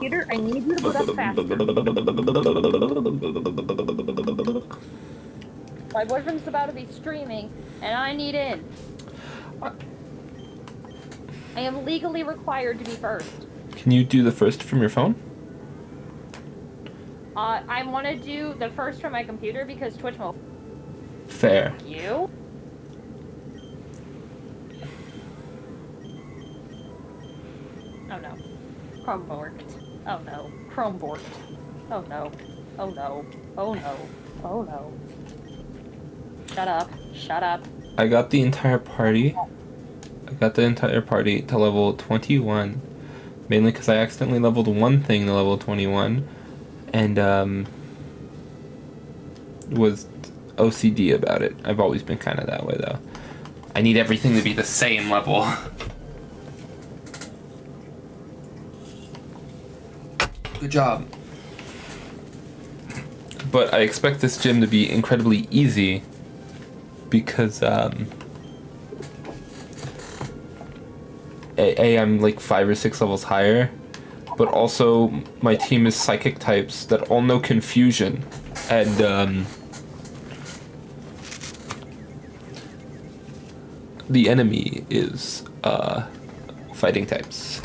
Computer, I need you to boot up faster. My boyfriend's about to be streaming, and I need in. I am legally required to be first. Can you do the first from your phone? I want to do the first from my computer because Twitch mobile. Fair. You? Oh no. Chrome borked. Oh no. Chrome borked. Oh no. Oh no. Oh no. Oh no. Shut up. Shut up. I got the entire party. To level 21. Mainly because I accidentally leveled one thing to level 21. And, was OCD about it. I've always been kind of that way, though. I need everything to be the same level. Good job. But I expect this gym to be incredibly easy because, I'm like 5 or 6 levels higher, but also my team is psychic types that all know confusion, and the enemy is fighting types.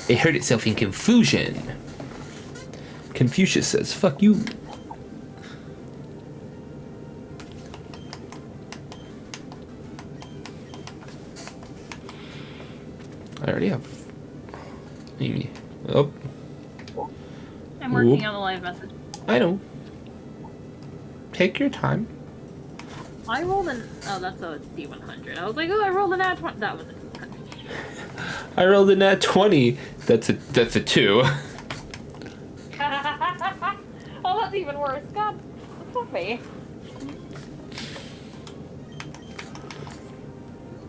It hurt itself in confusion. Confucius says, "Fuck you." I already have Amy. Oh. I'm working on the live message. I know. Take your time. I rolled an... Oh, that's a D100. I was like, oh, I rolled a nat 20. That was a D100. I rolled a nat 20. That's a 2. Oh, that's even worse. God, fuck me.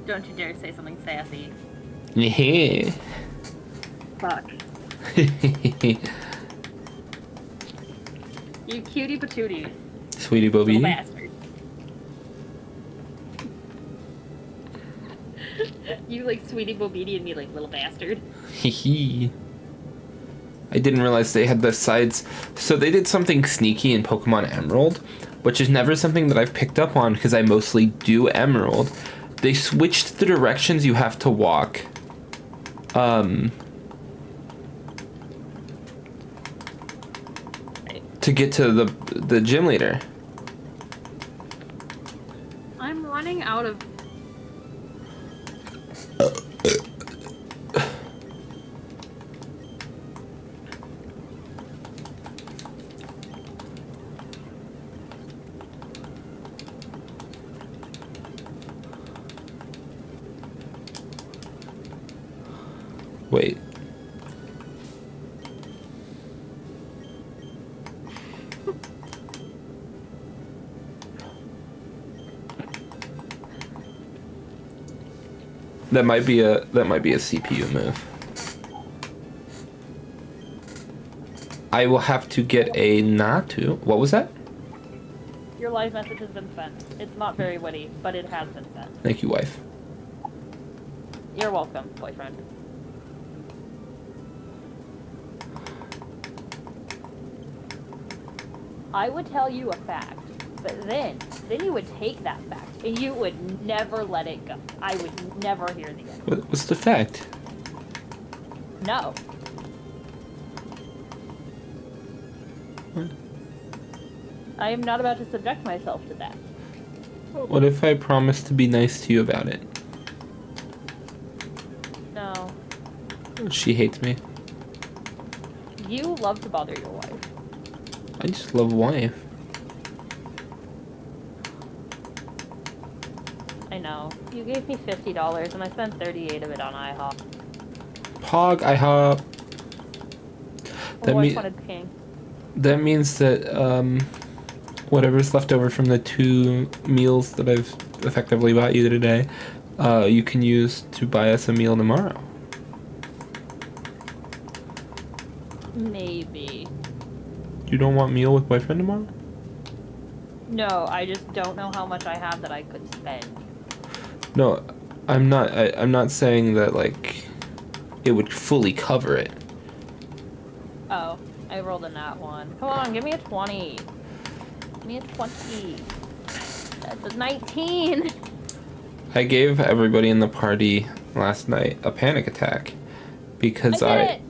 Don't you dare say something sassy. Yeah. Fuck. You cutie patootie. Sweetie Bobby. Little bastard. You like Sweetie Bobidi and me like little bastard. Hehe. I didn't realize they had the sides. So they did something sneaky in Pokemon Emerald, which is never something that I've picked up on because I mostly do Emerald. They switched the directions you have to walk. To get to the gym leader. I'm running out of... Wait. That might be a CPU move. I will have to get a Natu. What was that? Your live message has been sent. It's not very witty, but it has been sent. Thank you, wife. You're welcome, boyfriend. I would tell you a fact, but then you would take that fact and you would never let it go. I would never hear the end. What's the fact? No. What? I am not about to subject myself to that. What if I promise to be nice to you about it? No. She hates me. You love to bother your wife. I just love wife. I know. You gave me $50 and I spent 38 of it on IHOP. Pog IHOP. That means that whatever's left over from the 2 meals that I've effectively bought you today, you can use to buy us a meal tomorrow. Maybe. You don't want meal with boyfriend tomorrow? No, I just don't know how much I have that I could spend. No, I'm not saying that, like, it would fully cover it. rolled a nat 1. Come on, give me a 20. Give me a 20. That's a 19. I gave everybody in the party last night a panic attack because I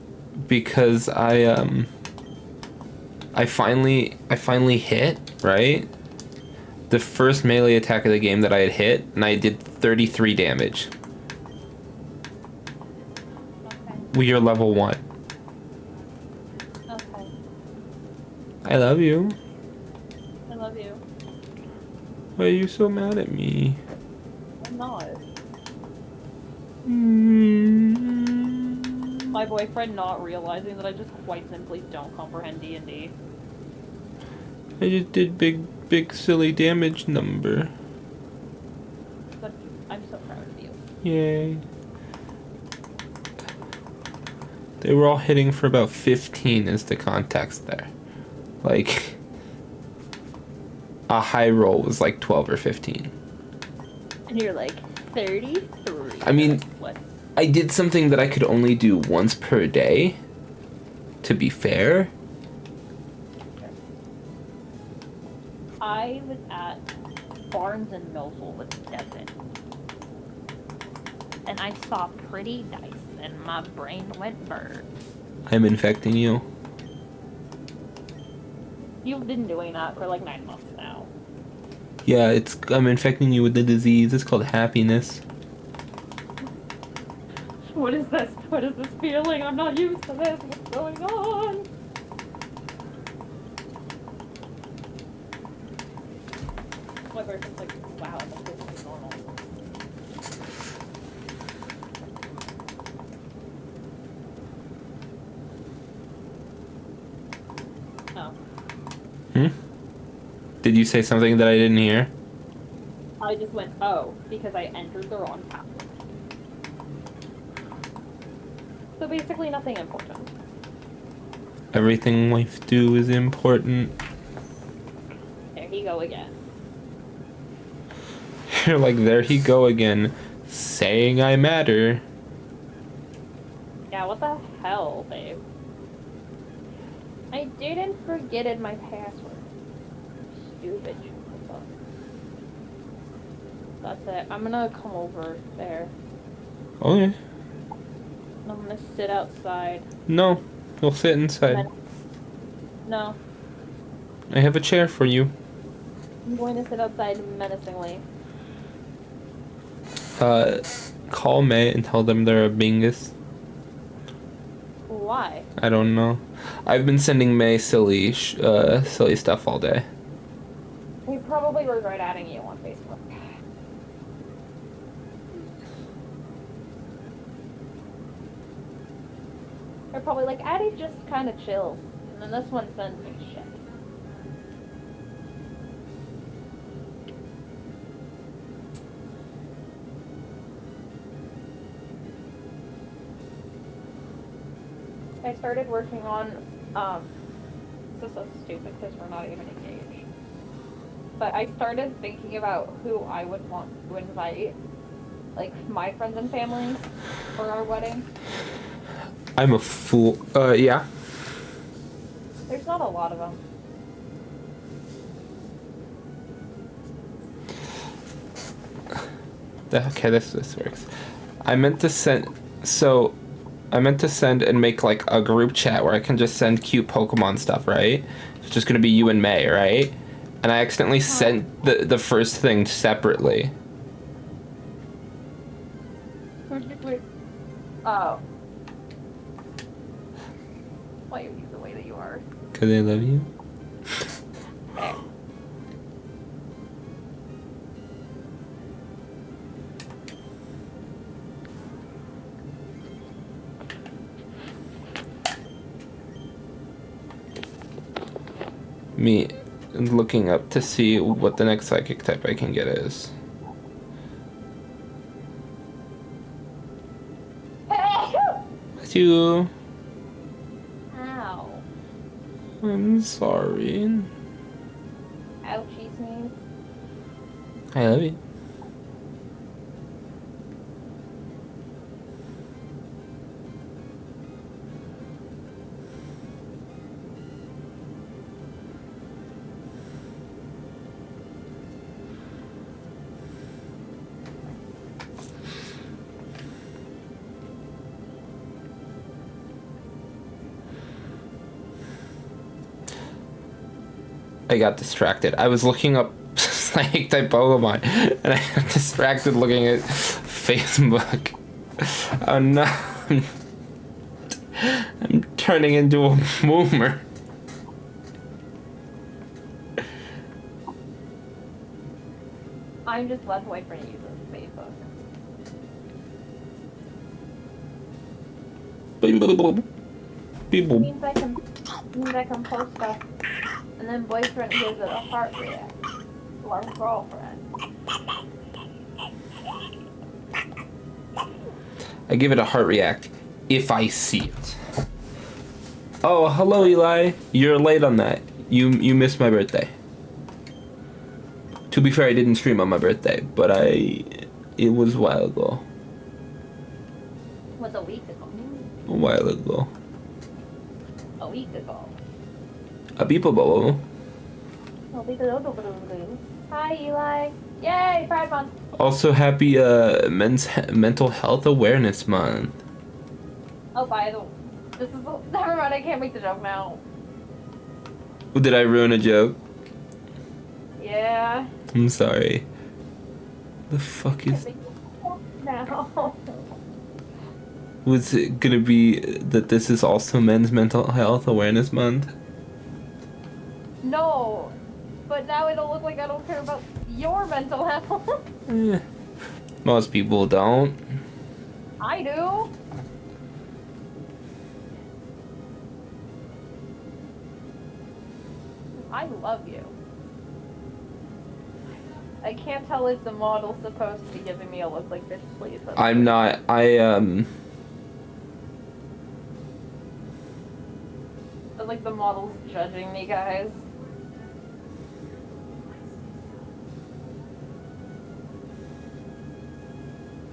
finally hit, right? The first melee attack of the game that I had hit, and I did 33 damage. Okay. We are level 1. Okay. I love you. I love you. Why are you so mad at me? I'm not. Mm. My boyfriend not realizing that I just quite simply don't comprehend D&D. I just did big silly damage number. But I'm so proud of you. Yay. They were all hitting for about 15 is the context there. Like, a high roll was like 12 or 15. And you're like, 33. I mean, what? I did something that I could only do once per day, to be fair. I was at Barnes and Noble with Devin. And I saw pretty dice, and my brain went bird. I'm infecting you. You've been doing that for like 9 months now. Yeah, I'm infecting you with the disease. It's called happiness. What is this? What is this feeling? I'm not used to this. What's going on? My person's like, wow, this is normal. Oh. Did you say something that I didn't hear? I just went, oh, because I entered the wrong password. So basically nothing important. Everything wife do is important. There he go again. You're like, there he go again, saying I matter. Yeah, what the hell, babe? I didn't forget my password. Stupid. That's it. I'm gonna come over there. Okay. I'm gonna sit outside. No, we'll sit inside. No. I have a chair for you. I'm going to sit outside menacingly. Call May and tell them they're a bingus. Why? I don't know. I've been sending May silly stuff all day. We probably regret adding you on Facebook. They're probably like, Addie just kind of chills. And then this one sends me shit. I started working on, this is so stupid because we're not even engaged. But I started thinking about who I would want to invite, like my friends and family, for our wedding. I'm a fool. Yeah. There's not a lot of them. Okay, this works. I meant to send and make like a group chat where I can just send cute Pokemon stuff, right? It's just gonna be you and May, right? And I accidentally sent the first thing separately. Oh. Why are you the way that you are? 'Cause I love you. There. Me looking up to see what the next psychic type I can get is. Bless you. Ow. I'm sorry. Ouchie sneeze. I love you. I got distracted. I was looking up psychic type Pokemon, and I got distracted looking at Facebook. Oh no. I'm turning into a boomer. I'm just less white for using Facebook. People. Means I can post stuff, and then boyfriend gives it a heart react. Or girlfriend. I give it a heart react if I see it. Oh, hello, Eli. You're late on that. You missed my birthday. To be fair, I didn't stream on my birthday, but it was a while ago. It was a week ago. A while ago. A week ago. A people. Hi, Eli. Yay, Pride Month. Also, happy Mental Health Awareness Month. Oh, by the way, never mind. I can't make the joke now. Did I ruin a joke? Yeah. I'm sorry. The fuck is? Now. Was it gonna be that this is also Men's Mental Health Awareness Month? No, but now it'll look like I don't care about your mental health. Most people don't. I do. I love you. I can't tell if the model's supposed to be giving me a look like this, please. I'm not. It's like the model's judging me, guys.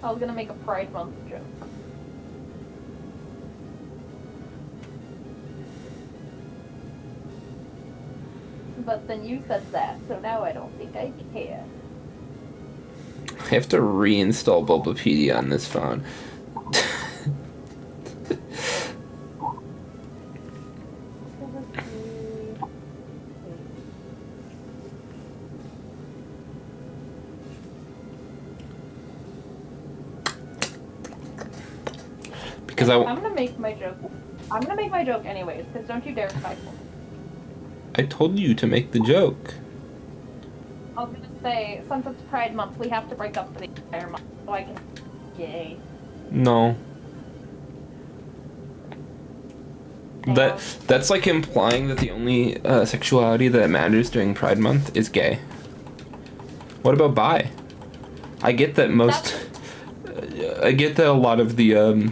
I was gonna make a Pride Month joke. But then you said that, so now I don't think I can. I have to reinstall Bulbapedia on this phone. Because I'm gonna make my joke. I'm gonna make my joke anyways, because don't you dare fight me. I told you to make the joke. I was gonna say, since it's Pride Month, we have to break up for the entire month, so I can... Yay. No. Damn. That's like implying that the only sexuality that matters during Pride Month is gay. What about bi? I get that most... I get that a lot of the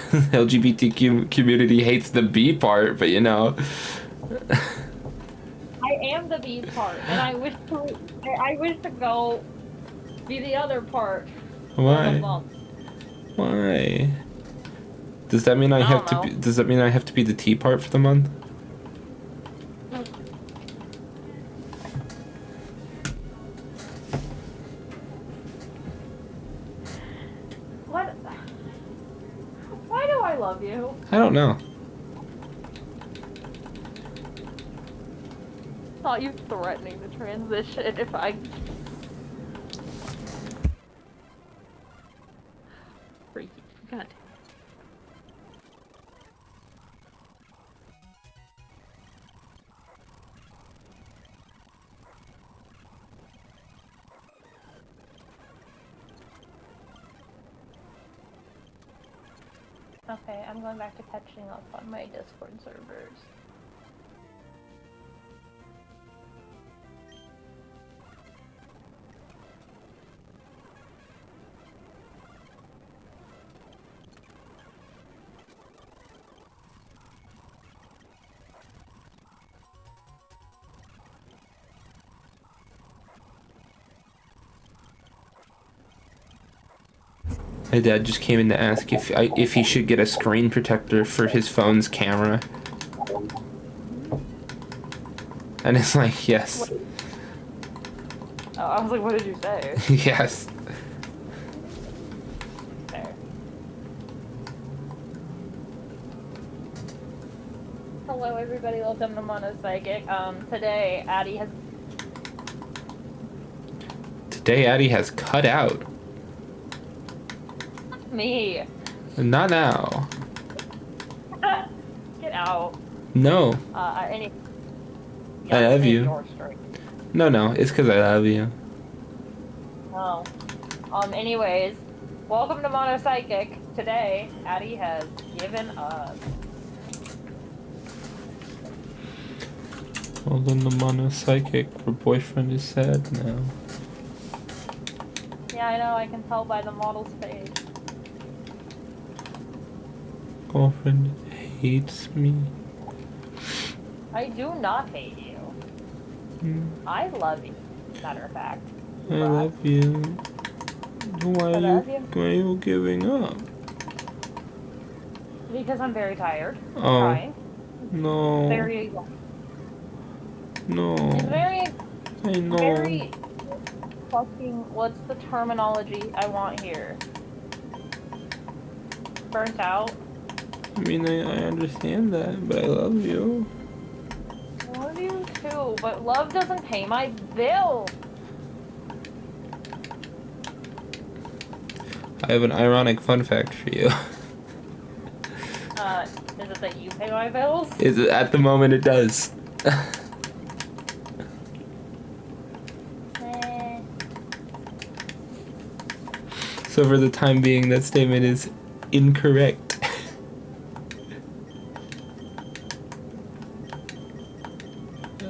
LGBTQ community hates the B part, but you know. I am the B part, and I wish to go be the other part. Why? Why? Does that mean I have to be, does that mean I have to be the T part for the month? What? Why do I love you? I don't know. Thought you threatening the transition if I... Freaky. God. Okay, I'm going back to catching up on my Discord servers. My dad just came in to ask if he should get a screen protector for his phone's camera. And it's like, yes. Oh, I was like, what did you say? Yes. Fair. 'Cause, Hello everybody, welcome to Monopsycic. Today Addie has cut out. Me. Not now. Get out. No. Any... I love say you. your story. No, it's because I love you. Oh. Anyways, welcome to Monopsycic. Today, Addie has given up. Welcome to Monopsycic. Her boyfriend is sad now. Yeah, I know, I can tell by the model's face. Girlfriend hates me. I do not hate you. I love you, matter of fact. I love you. Why are you giving up? Because I'm very tired. Oh. Crying. No. Very... No. It's very... I know. Very... Fucking... What's the terminology I want here? Burnt out? I mean, I understand that, but I love you. I love you too, but love doesn't pay my bill. I have an ironic fun fact for you. Is it that you pay my bills? At the moment it does. So for the time being, that statement is incorrect.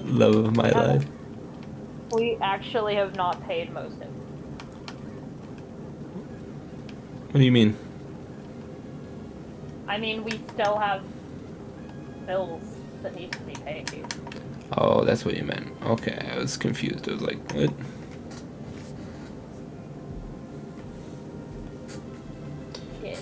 Love of my life. We actually have not paid most of it. What do you mean? I mean, we still have bills that need to be paid. Oh, that's what you meant. Okay, I was confused. I was like, what? Yeah.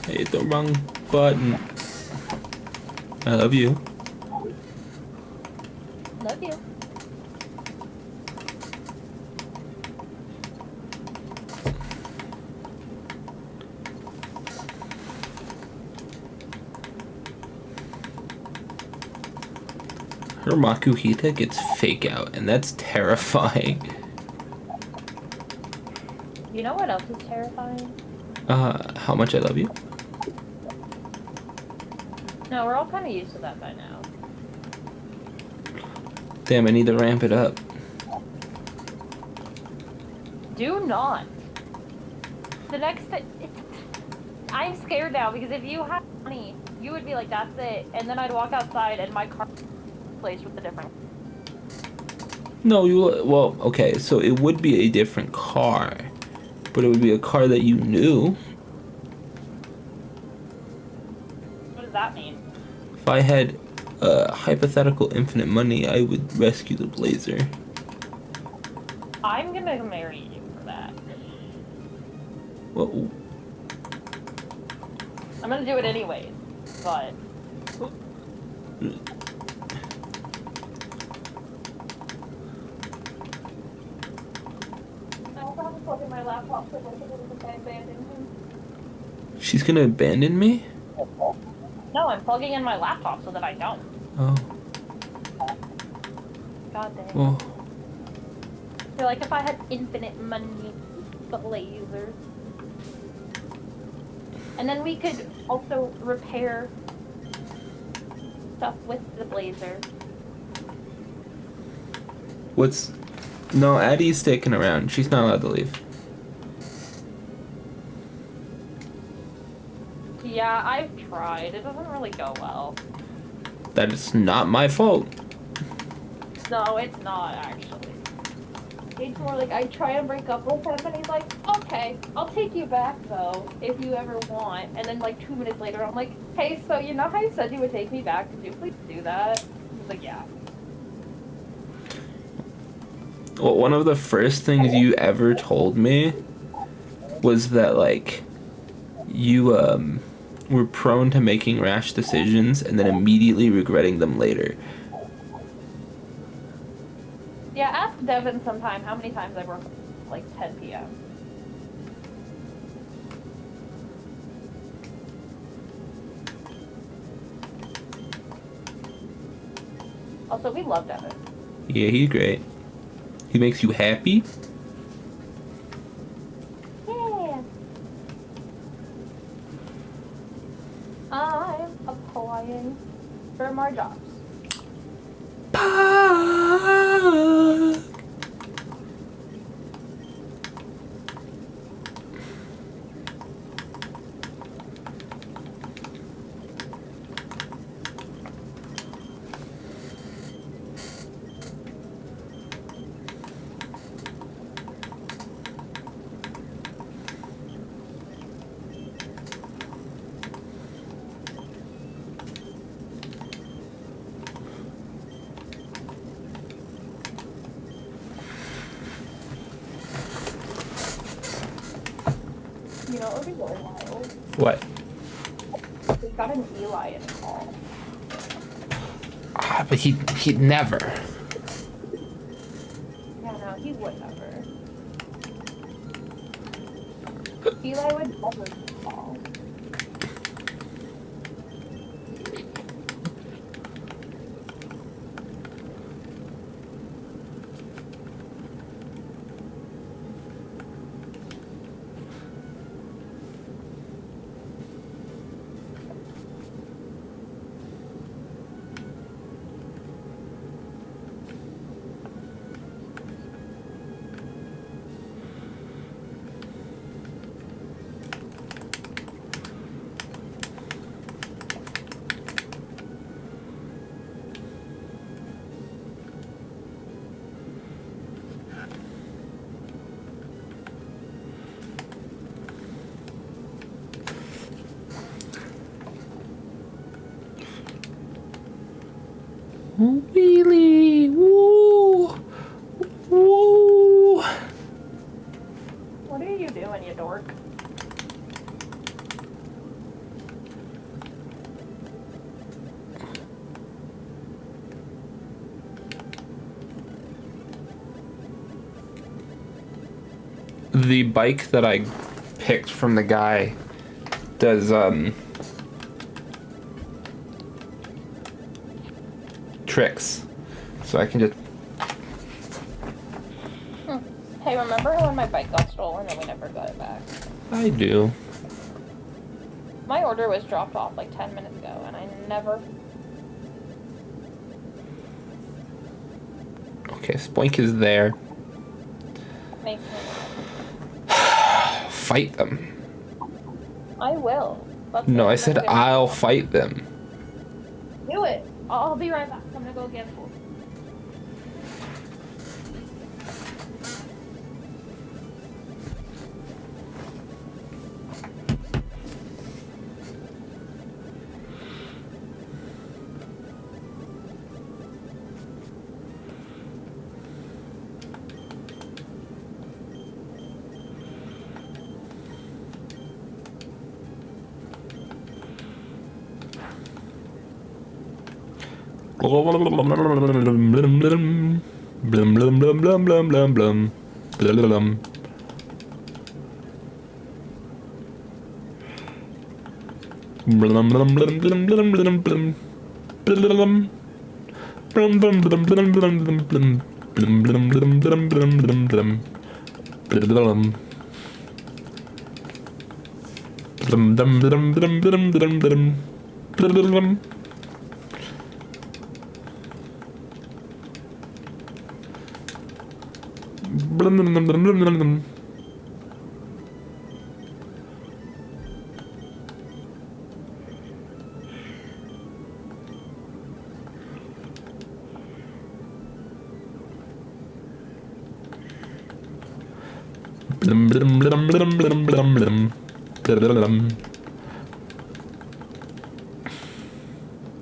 I hit the wrong button. I love you. Love you. Her Makuhita gets fake out, and that's terrifying. You know what else is terrifying? How much I love you? No, we're all kind of used to that by now. Damn, I need to ramp it up. Do not. The next thing... I'm scared now, because if you had money, you would be like, that's it. And then I'd walk outside and my car placed with a different... No, well, okay, so it would be a different car. But it would be a car that you knew. What does that mean? If I had hypothetical infinite money, I would rescue the Blazer. I'm gonna marry you for that. Well, I'm gonna do it anyways, but... I also have to plug in my laptop so I abandon him. she's gonna abandon me? No, I'm plugging in my laptop so that I don't. Oh. God dang. Well, I feel like if I had infinite money, but lasers. And then we could also repair stuff with the blazer. what's... No, Addie's sticking around. She's not allowed to leave. Yeah, I've tried. It doesn't really go well. That is not my fault. No, it's not, actually. It's more like I try and break up with him, and he's like, okay, I'll take you back, though, if you ever want. And then, like, 2 minutes later, I'm like, hey, so you know how you said you would take me back? Could you please do that? He's like, yeah. Well, one of the first things you ever told me was that, like, you, were prone to making rash decisions and then immediately regretting them later. Yeah, ask Devin sometime how many times I woke up like 10 p.m. Also, we love Devin. Yeah, he's great. He makes you happy. Yeah. I'm applying for more jobs. You know, it would be really wild. What? We got an Eli in the call. Ah, but he'd never. Yeah, no, he would never. Eli would never call. Wheelie! Woo! Woo! What are you doing, you dork? The bike that I picked from the guy does tricks, so I can just. Hey, remember when my bike got stolen and we never got it back? I do. My order was dropped off like 10 minutes ago and I never... Okay, Spoink is there. Makes me mad. Fight them. I will. That's No, it. I said I'll fight them. Do it. I'll be right back. I'm gonna go get food.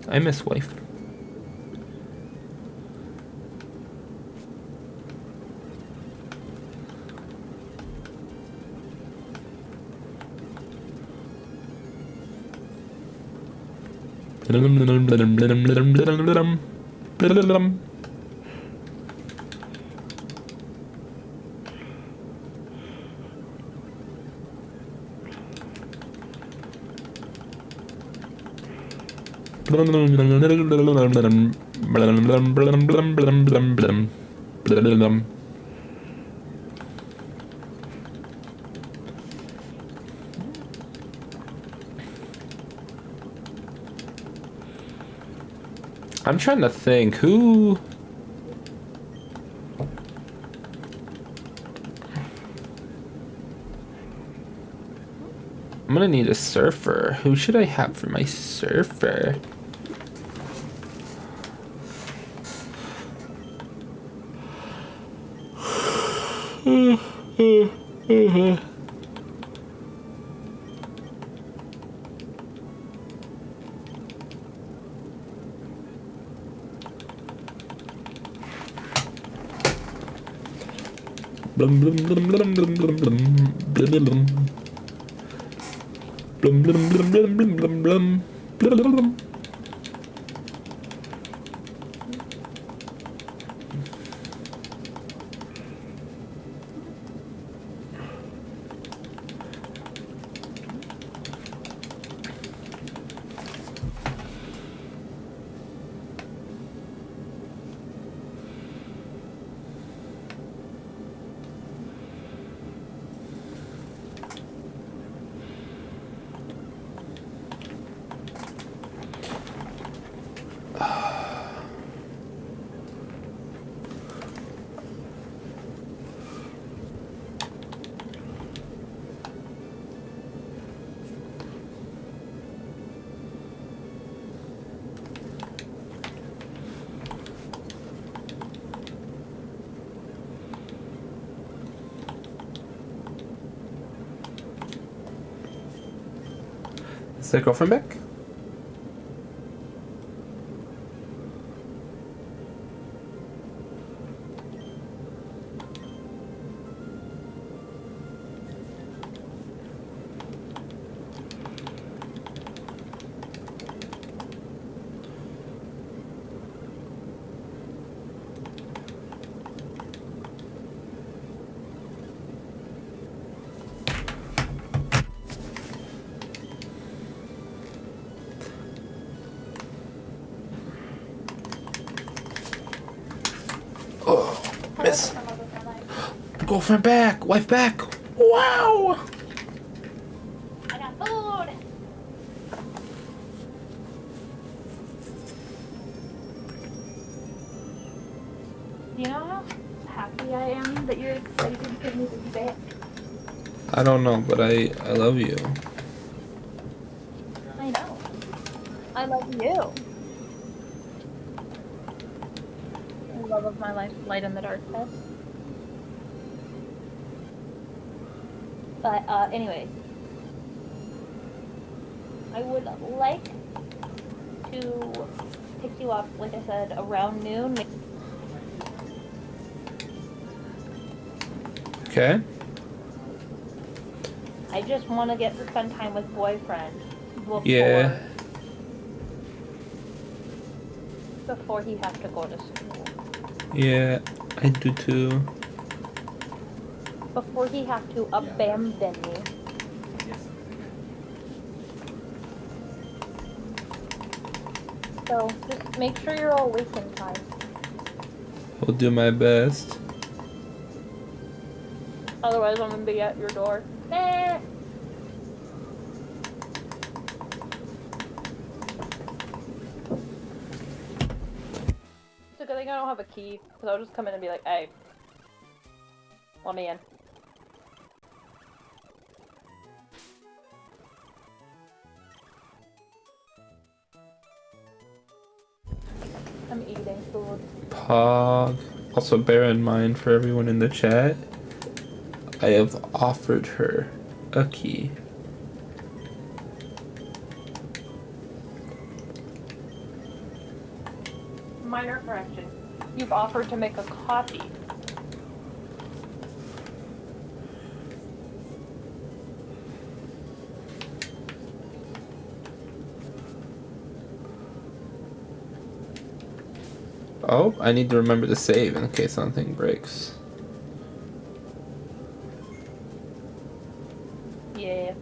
I miss wife. I'm trying to think who. I'm gonna need a surfer. Who should I have for my surfer? Blum blum blum blum blum blum blum blum blum. Blum blum blum blum blum blum blum blum blum. Is that girlfriend back? Oh, miss. Girlfriend back, wife back. Wow. I got food. You know how happy I am that you're excited for me to be back? I don't know, but I love you. I know. I love you. The love of my life, light in the darkness. But, anyways. I would like to pick you up, like I said, around noon. Okay. I just want to get to spend time with boyfriend Yeah. before he has to go to school. Yeah, I do too. Before he has to abandon me. So just make sure you're all awake in time. I'll do my best. Otherwise, I'm gonna be at your door. Eh. It's a good thing I don't have a key, because I'll just come in and be like, hey, let me in. I'm eating food. Pog. Also, bear in mind for everyone in the chat, I have offered her a key. Minor correction. You've offered to make a copy. Oh, I need to remember to save in case something breaks. Yeah.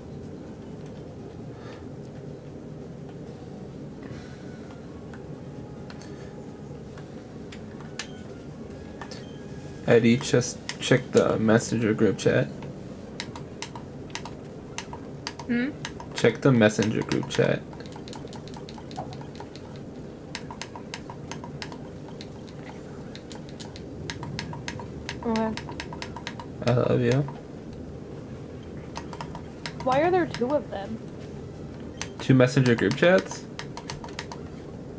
Eddie, just check the messenger group chat. Hmm? Check the messenger group chat. Okay. I love you. Why are there two of them? 2 messenger group chats?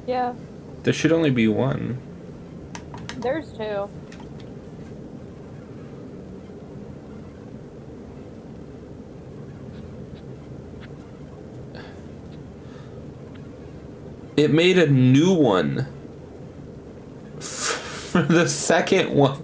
Yeah, There should only be one. there's two. It made a new one for the second one.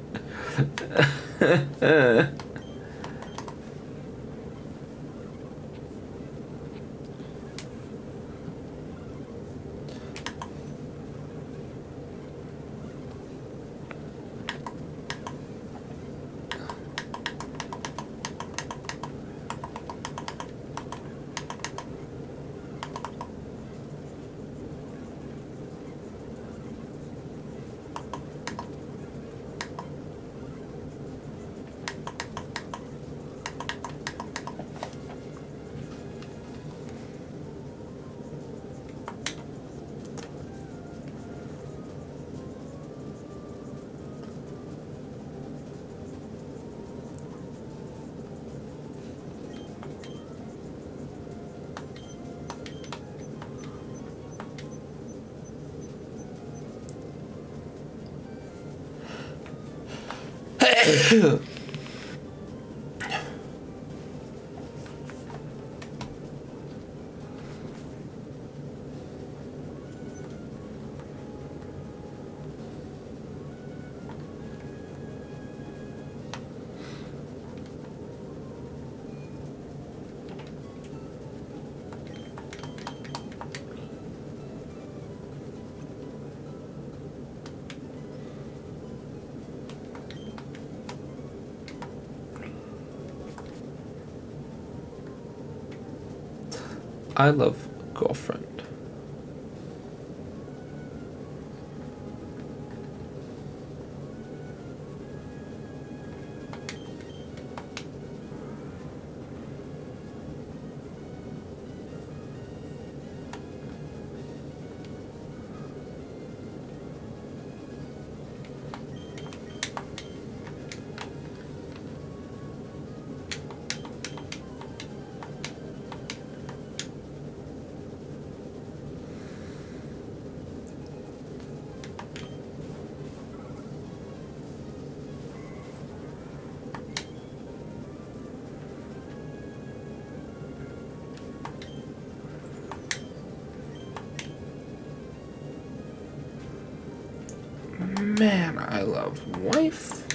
I love girlfriend. Man, I love wife.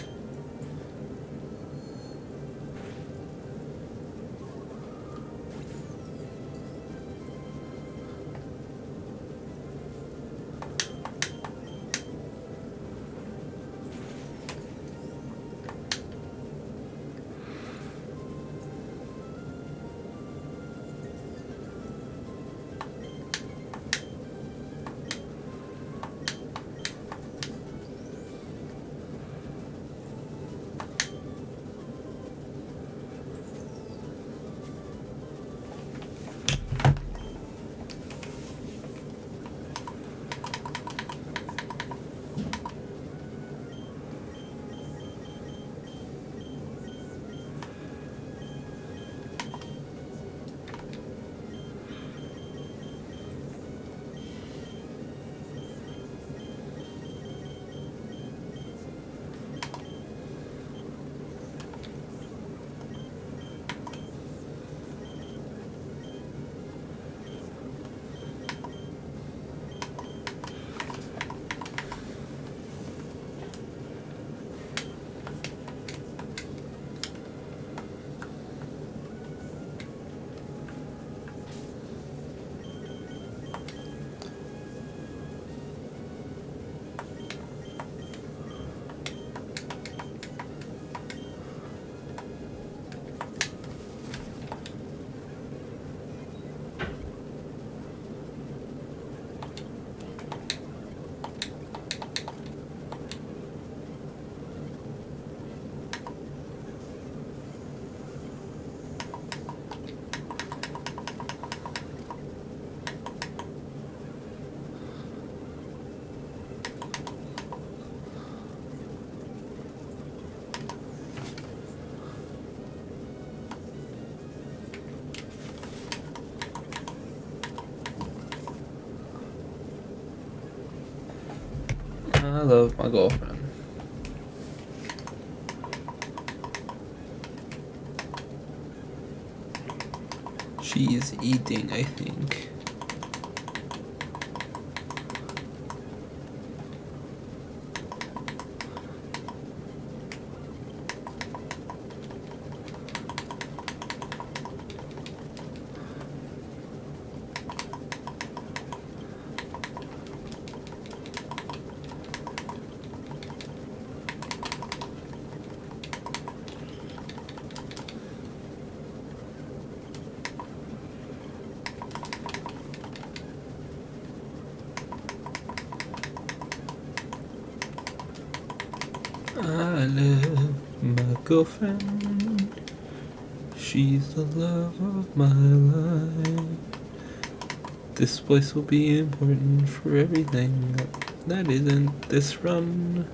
I love my girlfriend. She's eating, I think. I love my girlfriend. She's the love of my life. This place will be important for everything that isn't this run.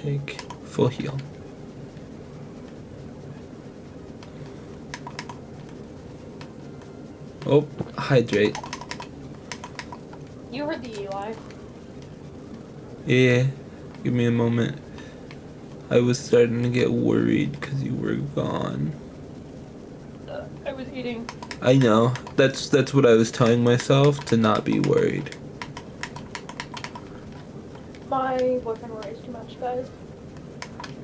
Take full heal. Oh, hydrate. You heard the Eli. Yeah, give me a moment. I was starting to get worried because you were gone. I was eating. I know. That's what I was telling myself, to not be worried. My boyfriend worries too much, guys.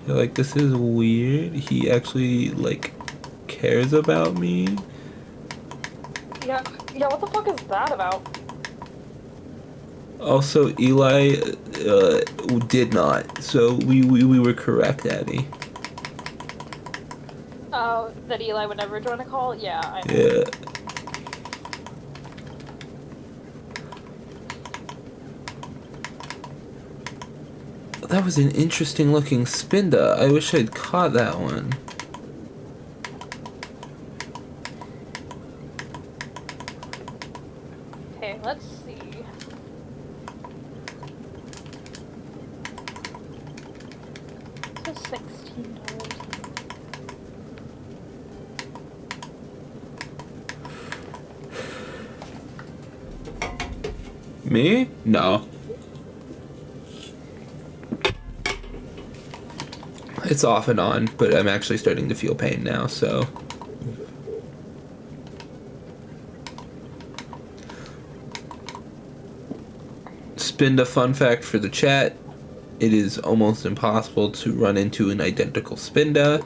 You're like, this is weird. He actually, like, cares about me. Yeah, what the fuck is that about? Also, Eli did not. So we were correct, Addy. Oh, that Eli would never join a call? Yeah, I know. Yeah. That was an interesting looking Spinda. I wish I'd caught that one. Okay, let's see. This is $16. Me? No. It's off and on, but I'm actually starting to feel pain now, so. Spinda fun fact for the chat. It is almost impossible to run into an identical Spinda.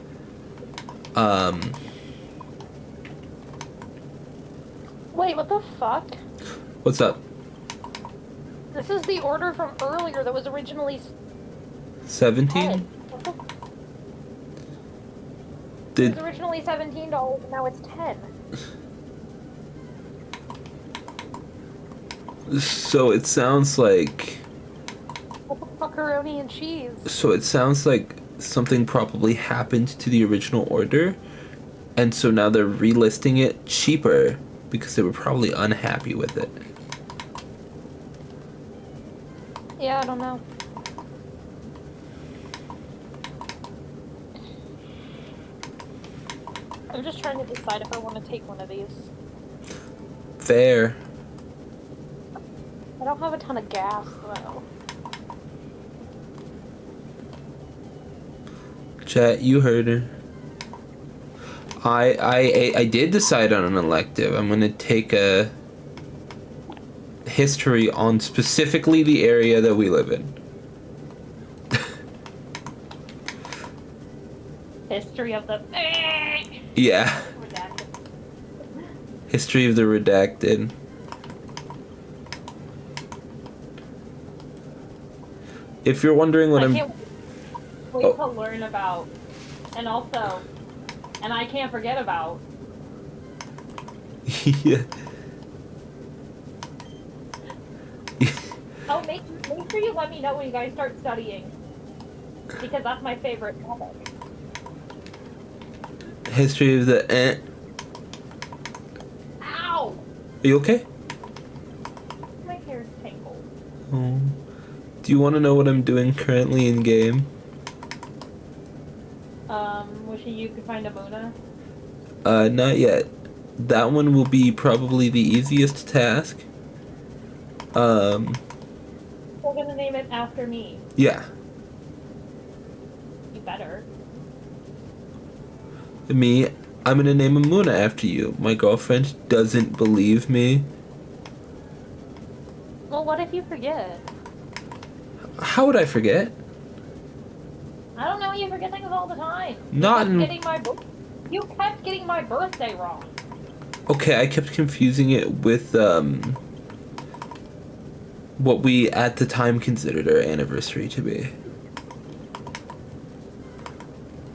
Wait, what the fuck? What's up? This is the order from earlier that was originally 17? What the? It Did was originally $17 and now it's 10. so it sounds like Macaroni and cheese. so it sounds like something probably happened to the original order, and so now they're relisting it cheaper because they were probably unhappy with it. Yeah, I don't know. I'm just trying to decide if I want to take one of these. Fair. I don't have a ton of gas, though. Chat, you heard her. I did decide on an elective. I'm gonna take a history on specifically the area that we live in. History of the Yeah. redacted. History of the Redacted. If you're wondering what I I'm... can't wait to learn about, and also, and I can't forget about. Yeah. Oh, make sure you let me know when you guys start studying, because that's my favorite topic. History of the... Ow! Are you okay? My hair's tangled. Oh. Do you want to know what I'm doing currently in game? Wishing you could find a Muna. Not yet. That one will be probably the easiest task. We're gonna name it after me. Yeah. You better. Me, I'm gonna name a Muna after you. My girlfriend doesn't believe me. Well, what if you forget? How would I forget? I don't know. You forget things all the time. Not in... You kept getting my birthday wrong. Okay, I kept confusing it with, what we at the time considered our anniversary to be.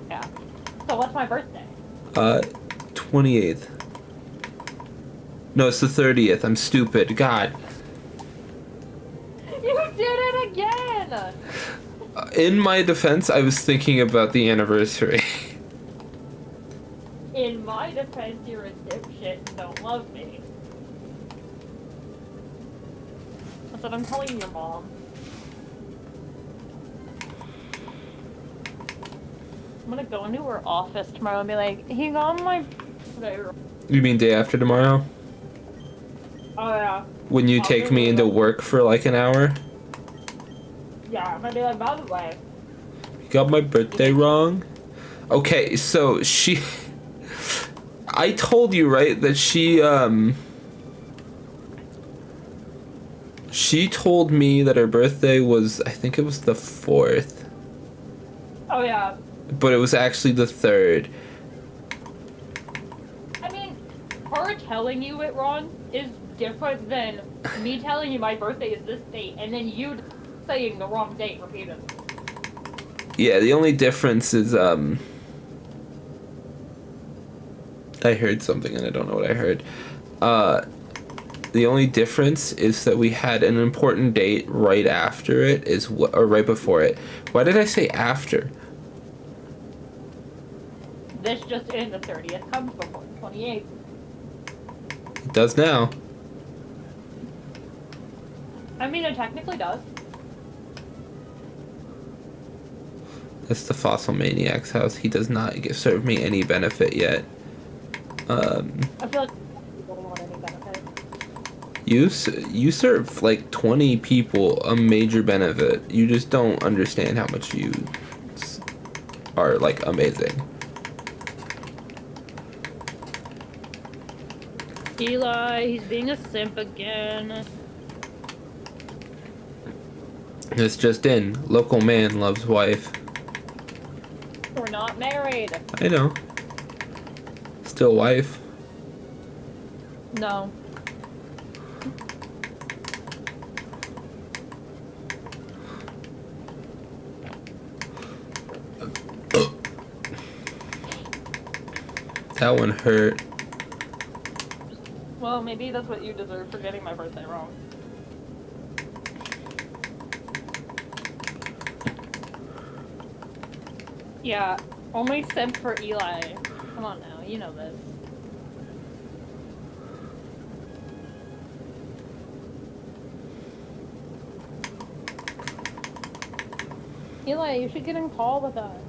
Yeah. So what's my birthday? 28th. No, it's the 30th. I'm stupid. God. You did it again! In my defense, I was thinking about the anniversary. In my defense, you're a dipshit and don't love me. That's what I'm telling your mom. I'm gonna go into her office tomorrow and be like, he got my... You mean day after tomorrow? Oh yeah. When you take me into work for like an hour? Yeah, I'm gonna be like, by the way. You got my birthday wrong? Okay, so she... I told you, right, that she told me that her birthday was, I think it was the 4th. Oh yeah. But it was actually the 3rd. I mean, her telling you it wrong is different than me telling you my birthday is this date and then you saying the wrong date repeatedly. Yeah, the only difference is, I heard something and I don't know what I heard. The only difference is that we had an important date right after it, or right before it. Why did I say after? This just in, the 30th comes before the 28th. It does now. I mean, it technically does. That's the Fossil Maniac's house. He does not serve me any benefit yet. I feel like you don't want any benefit. You serve like 20 people a major benefit. You just don't understand how much you are like amazing. Eli, he's being a simp again. It's just in. Local man loves wife. We're not married. I know. Still wife. No. That one hurt. Well, maybe that's what you deserve for getting my birthday wrong. Yeah, only simp for Eli. Come on now, you know this. Eli, you should get in call with us.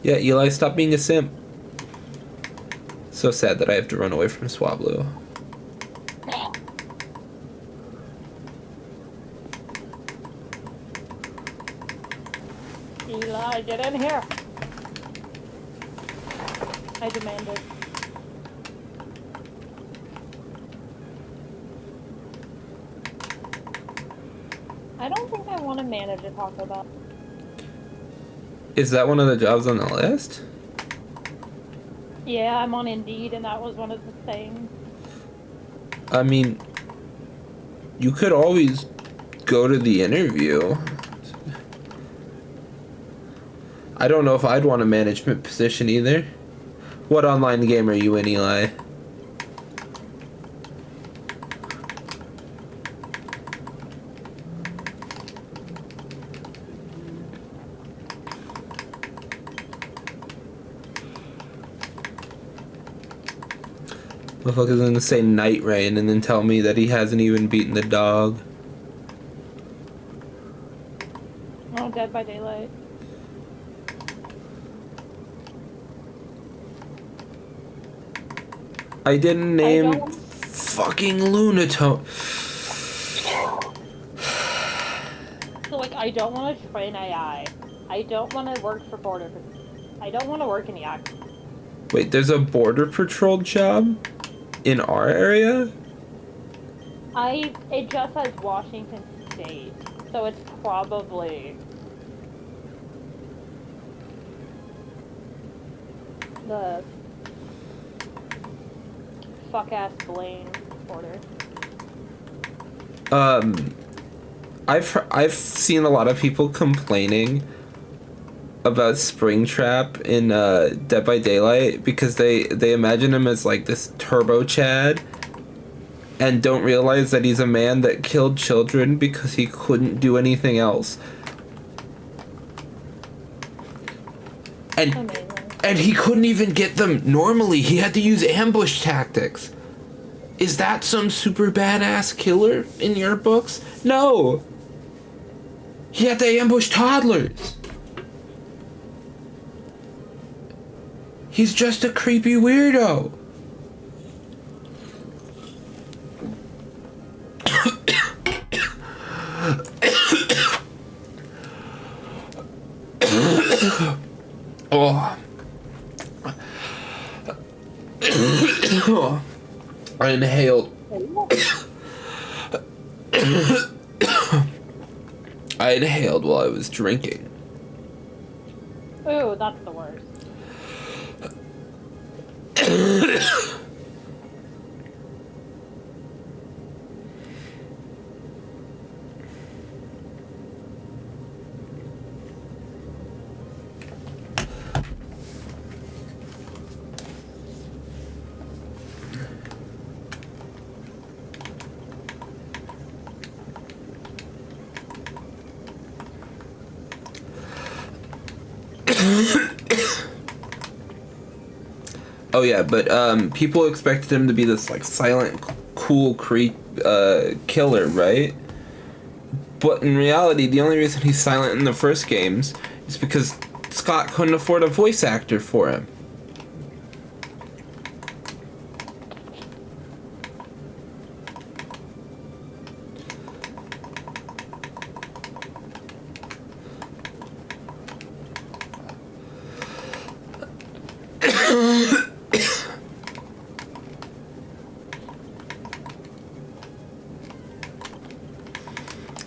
Yeah, Eli, stop being a simp. So sad that I have to run away from Swablu. Eli, get in here. I demand it. I don't think I want to manage a Taco Bell. Is that one of the jobs on the list? Yeah, I'm on Indeed, and that was one of the things. I mean, you could always go to the interview. I don't know if I'd want a management position either. What online game are you in, Eli? Motherfucker's gonna say Night Rain and then tell me that he hasn't even beaten the dog. Oh, Dead by Daylight. I didn't name fucking Lunatone. So, like, I don't want to train AI. I don't want to work for Border Patrol. I don't want to work in the act. Wait, there's a border patrol job in our area? It just says Washington State, so it's probably the fuck-ass Blaine border. I've seen a lot of people complaining about Springtrap in Dead by Daylight because they imagine him as like this turbo Chad and don't realize that he's a man that killed children because he couldn't do anything else. And he couldn't even get them normally. He had to use ambush tactics. Is that some super badass killer in your books? No. He had to ambush toddlers. He's just a creepy weirdo. Oh. I inhaled. I inhaled while I was drinking. Ooh, that's the worst. Oh yeah, but people expected him to be this like silent, cool killer, right? But in reality, the only reason he's silent in the first games is because Scott couldn't afford a voice actor for him.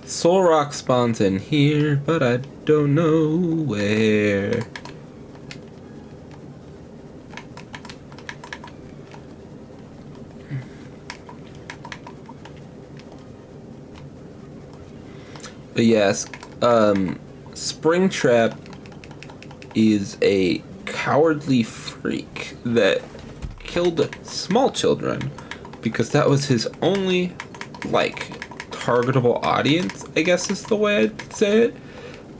Soul Rock spawns in here, but I don't know where. But yes, Springtrap is a cowardly freak that killed small children because that was his only, like, targetable audience, I guess is the way I'd say it.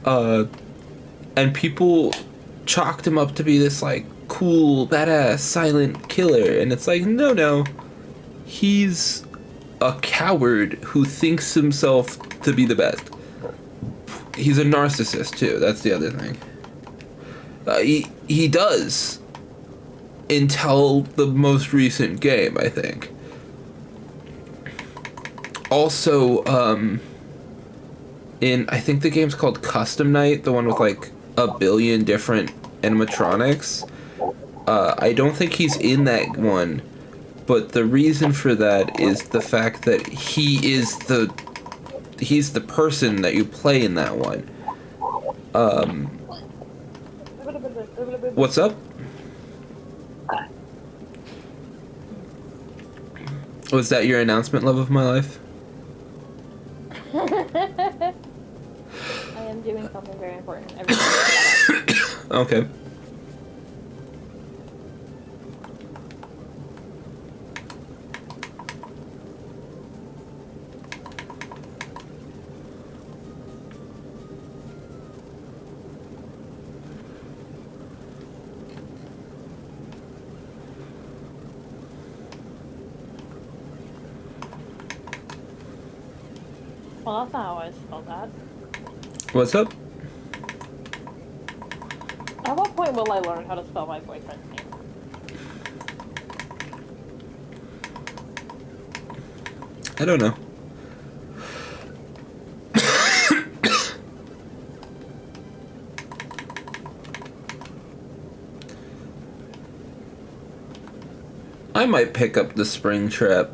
And people chalked him up to be this, like, cool, badass, silent killer. And it's like, no. He's a coward who thinks himself to be the best. He's a narcissist, too. That's the other thing. He does. Until the most recent game, I think. Also, I think the game's called Custom Night, the one with like a billion different animatronics. I don't think he's in that one, but the reason for that is the fact that he's the person that you play in that one. What's up? Was that your announcement, love of my life? I am doing something very important. Okay. Well, that's not how I spelled that. What's up? At what point will I learn how to spell my boyfriend's name? I don't know. I might pick up the Springtrap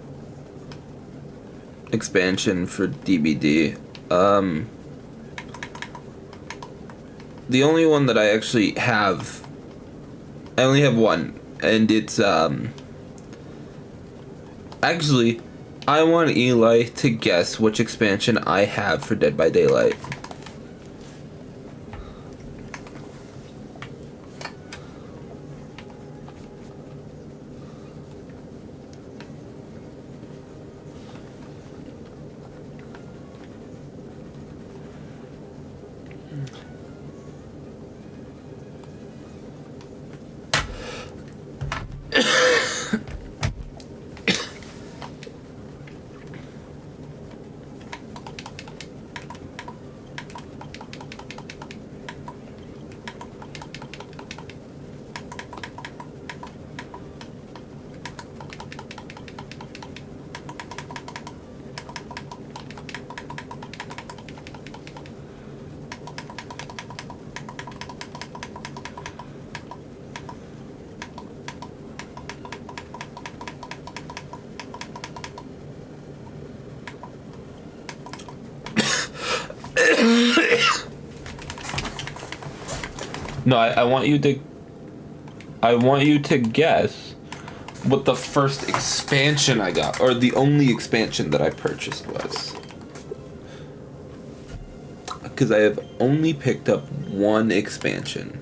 expansion for DBD. The only one that I actually have, I only have one, and it's actually, I want Eli to guess which expansion I have for Dead by Daylight. No, I want you to guess what the first expansion I got, or the only expansion that I purchased was. Because I have only picked up one expansion.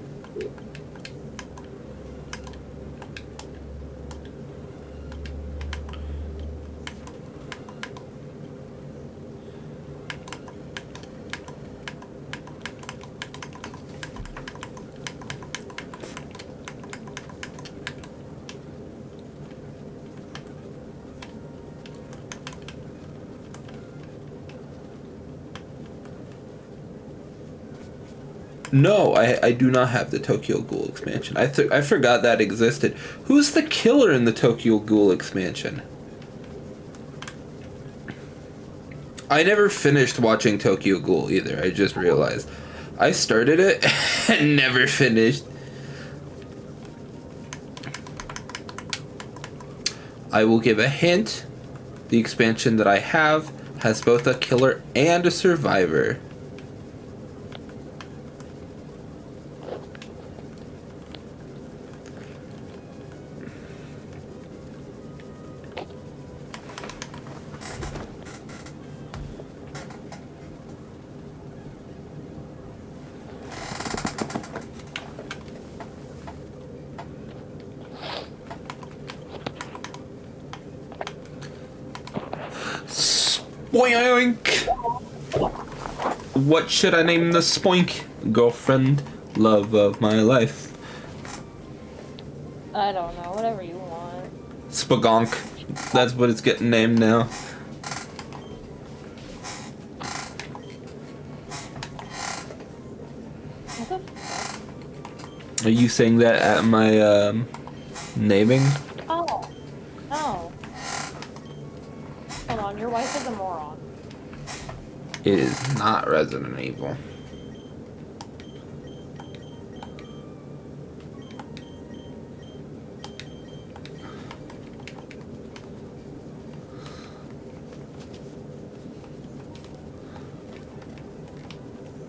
No, I do not have the Tokyo Ghoul expansion. I forgot that existed. Who's the killer in the Tokyo Ghoul expansion? I never finished watching Tokyo Ghoul either, I just realized. I started it and never finished. I will give a hint. The expansion that I have has both a killer and a survivor. Spoink! What should I name the spoink? Girlfriend, love of my life. I don't know, whatever you want. Spagonk. That's what it's getting named now. What the fuck? Are you saying that at my naming? Oh, no. Hold on, your wife is a moron. It is not Resident Evil.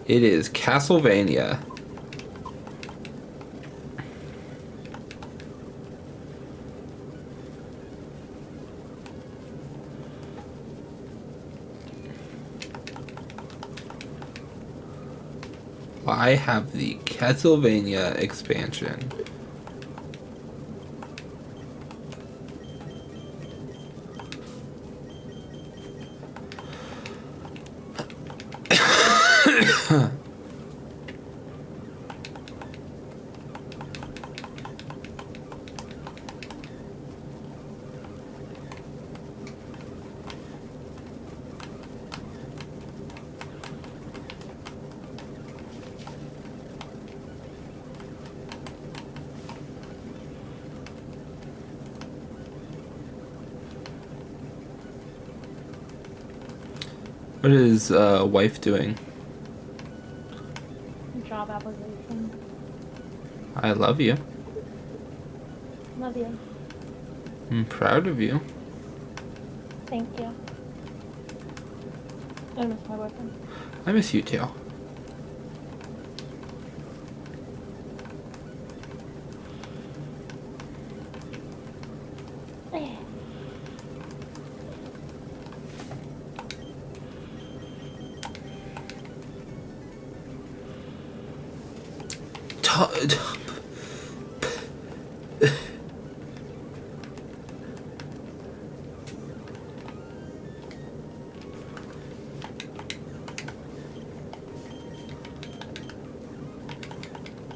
It is Castlevania. I have the Castlevania expansion. What is wife doing? Job application. I love you. Love you. I'm proud of you. Thank you. I miss my boyfriend. I miss you too.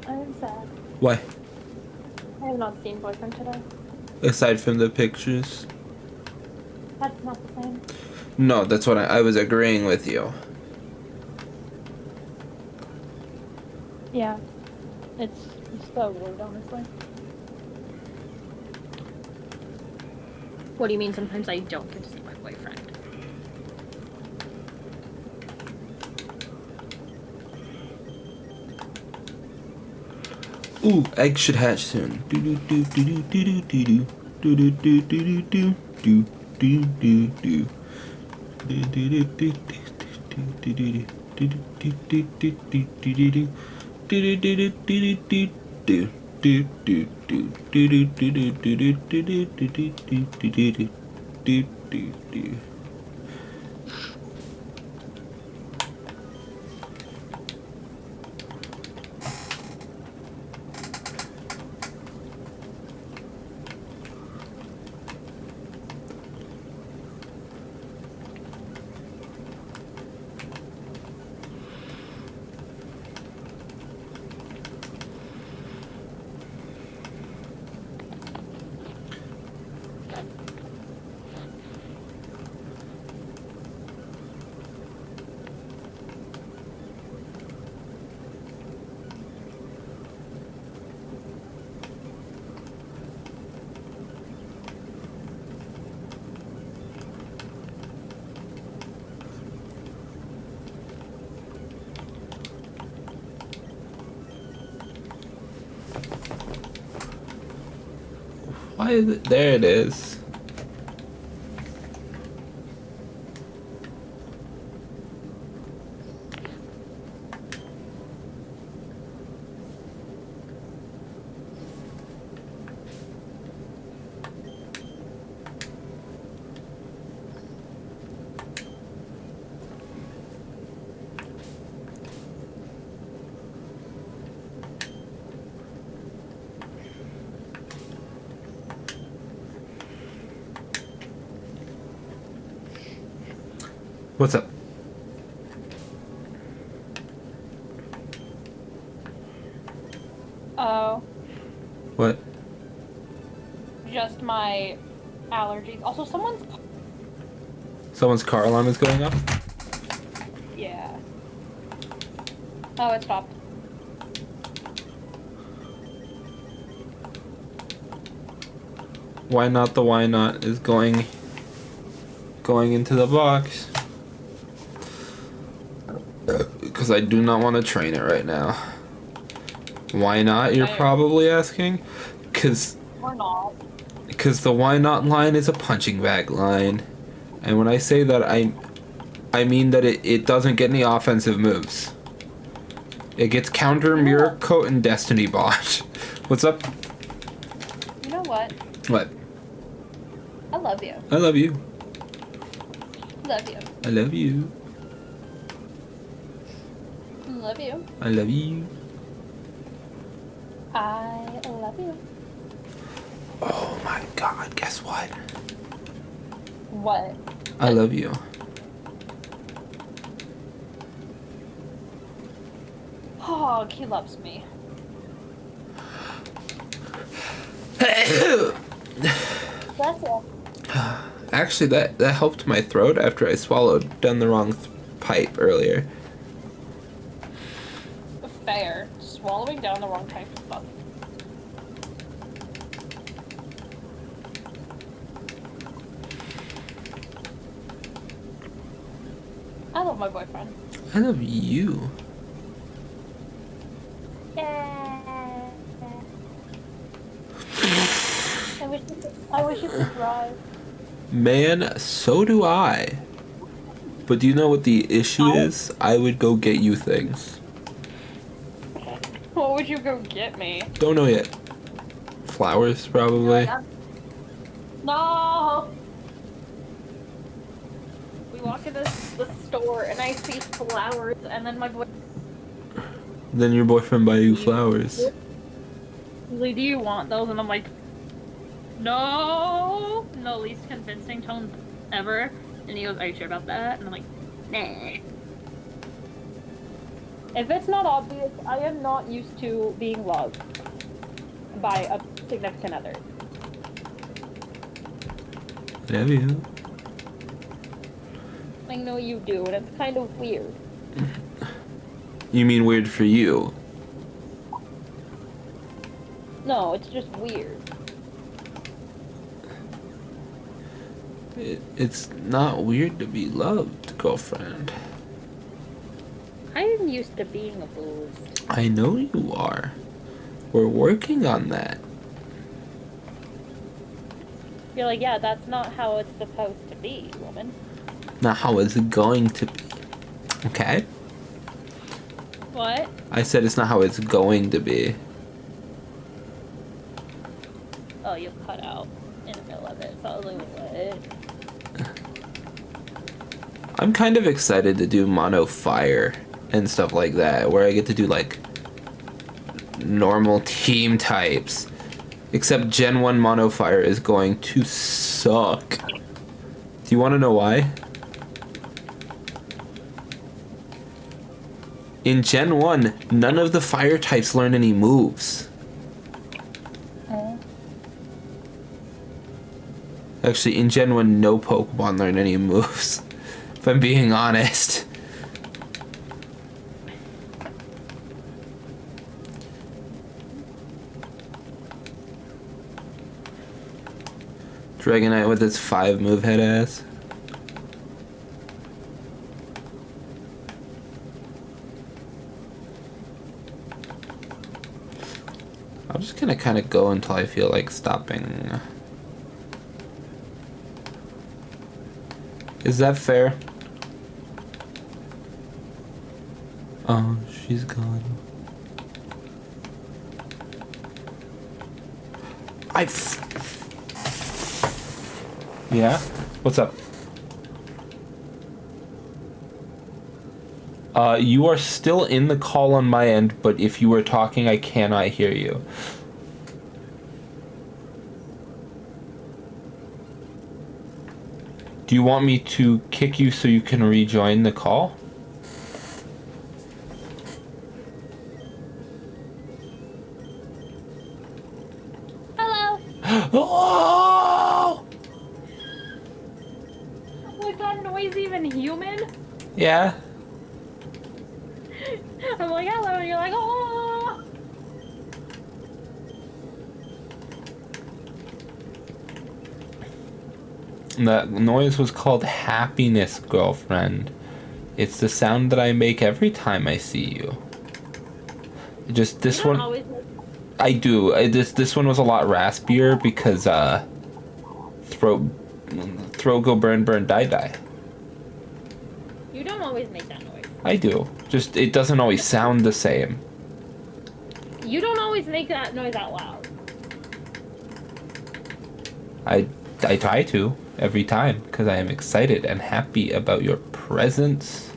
I'm sad. Why? I have not seen boyfriend today. Aside from the pictures? That's not the same. No, that's what I was agreeing with you. Yeah. It's so weird, honestly. What do you mean sometimes I don't get to see my boyfriend? Ooh, eggs should hatch soon. Do do do do do do do do do do do do do do do do. Why is it? There it is. What's up? Oh, What? just my allergies. Also, Someone's car alarm is going off? Yeah. Oh, it stopped. Why not the why not is going into the box. Because I do not want to train it right now. Why not, you're probably asking? Because Or not. the why not line is a punching bag line. And when I say that, I mean that it doesn't get any offensive moves. It gets counter, mirror coat, and destiny bot. What's up? You know what? What? I love you. I love you. Love you. I love you. Love you. I love you. I love you. Oh my god, guess what? What? I love you. Oh, he loves me. That's it. Actually, that helped my throat after I swallowed down the wrong pipe earlier. Fair. Swallowing down the wrong type of fuck. I love my boyfriend. I love you. I wish you could drive. Man, so do I. But do you know what the issue is? I would go get you things. What would you go get me? Don't know yet. Flowers, probably. No! We walk into the store and I see flowers and then my boy... Then your boyfriend buy you flowers. He's like, do you want those? And I'm like, no! No least convincing tone ever. And he goes, are you sure about that? And I'm like, nah. If it's not obvious, I am not used to being loved by a significant other. Love you. I know you do, and it's kind of weird. You mean weird for you? No, it's just weird. It's not weird to be loved, girlfriend. I'm used to being abused. I know you are. We're working on that. You're like, yeah, that's not how it's supposed to be, woman. Not how it's going to be. Okay? What? I said it's not how it's going to be. Oh, you cut out in the middle of it, so I was like, what? I'm kind of excited to do mono fire and stuff like that, where I get to do like normal team types. Except Gen 1 mono fire is going to suck. Do you want to know why? In Gen 1, none of the fire types learn any moves. Actually, in Gen 1, no Pokemon learn any moves. If I'm being honest. Dragonite with its 5 move head ass. I'm just gonna kind of go until I feel like stopping. Is that fair? Oh, she's gone. Yeah? What's up? You are still in the call on my end, but if you were talking, I cannot hear you. Do you want me to kick you so you can rejoin the call? Hello! Oh! Was that noise even human? Yeah. I'm like, hello, and you're like, oh! That noise was called happiness, girlfriend. It's the sound that I make every time I see you. Just this one. Always... I do. This one was a lot raspier because throat go burn die. You don't always make that noise. I do. Just it doesn't always sound the same. You don't always make that noise out loud. I try to every time because I am excited and happy about your presence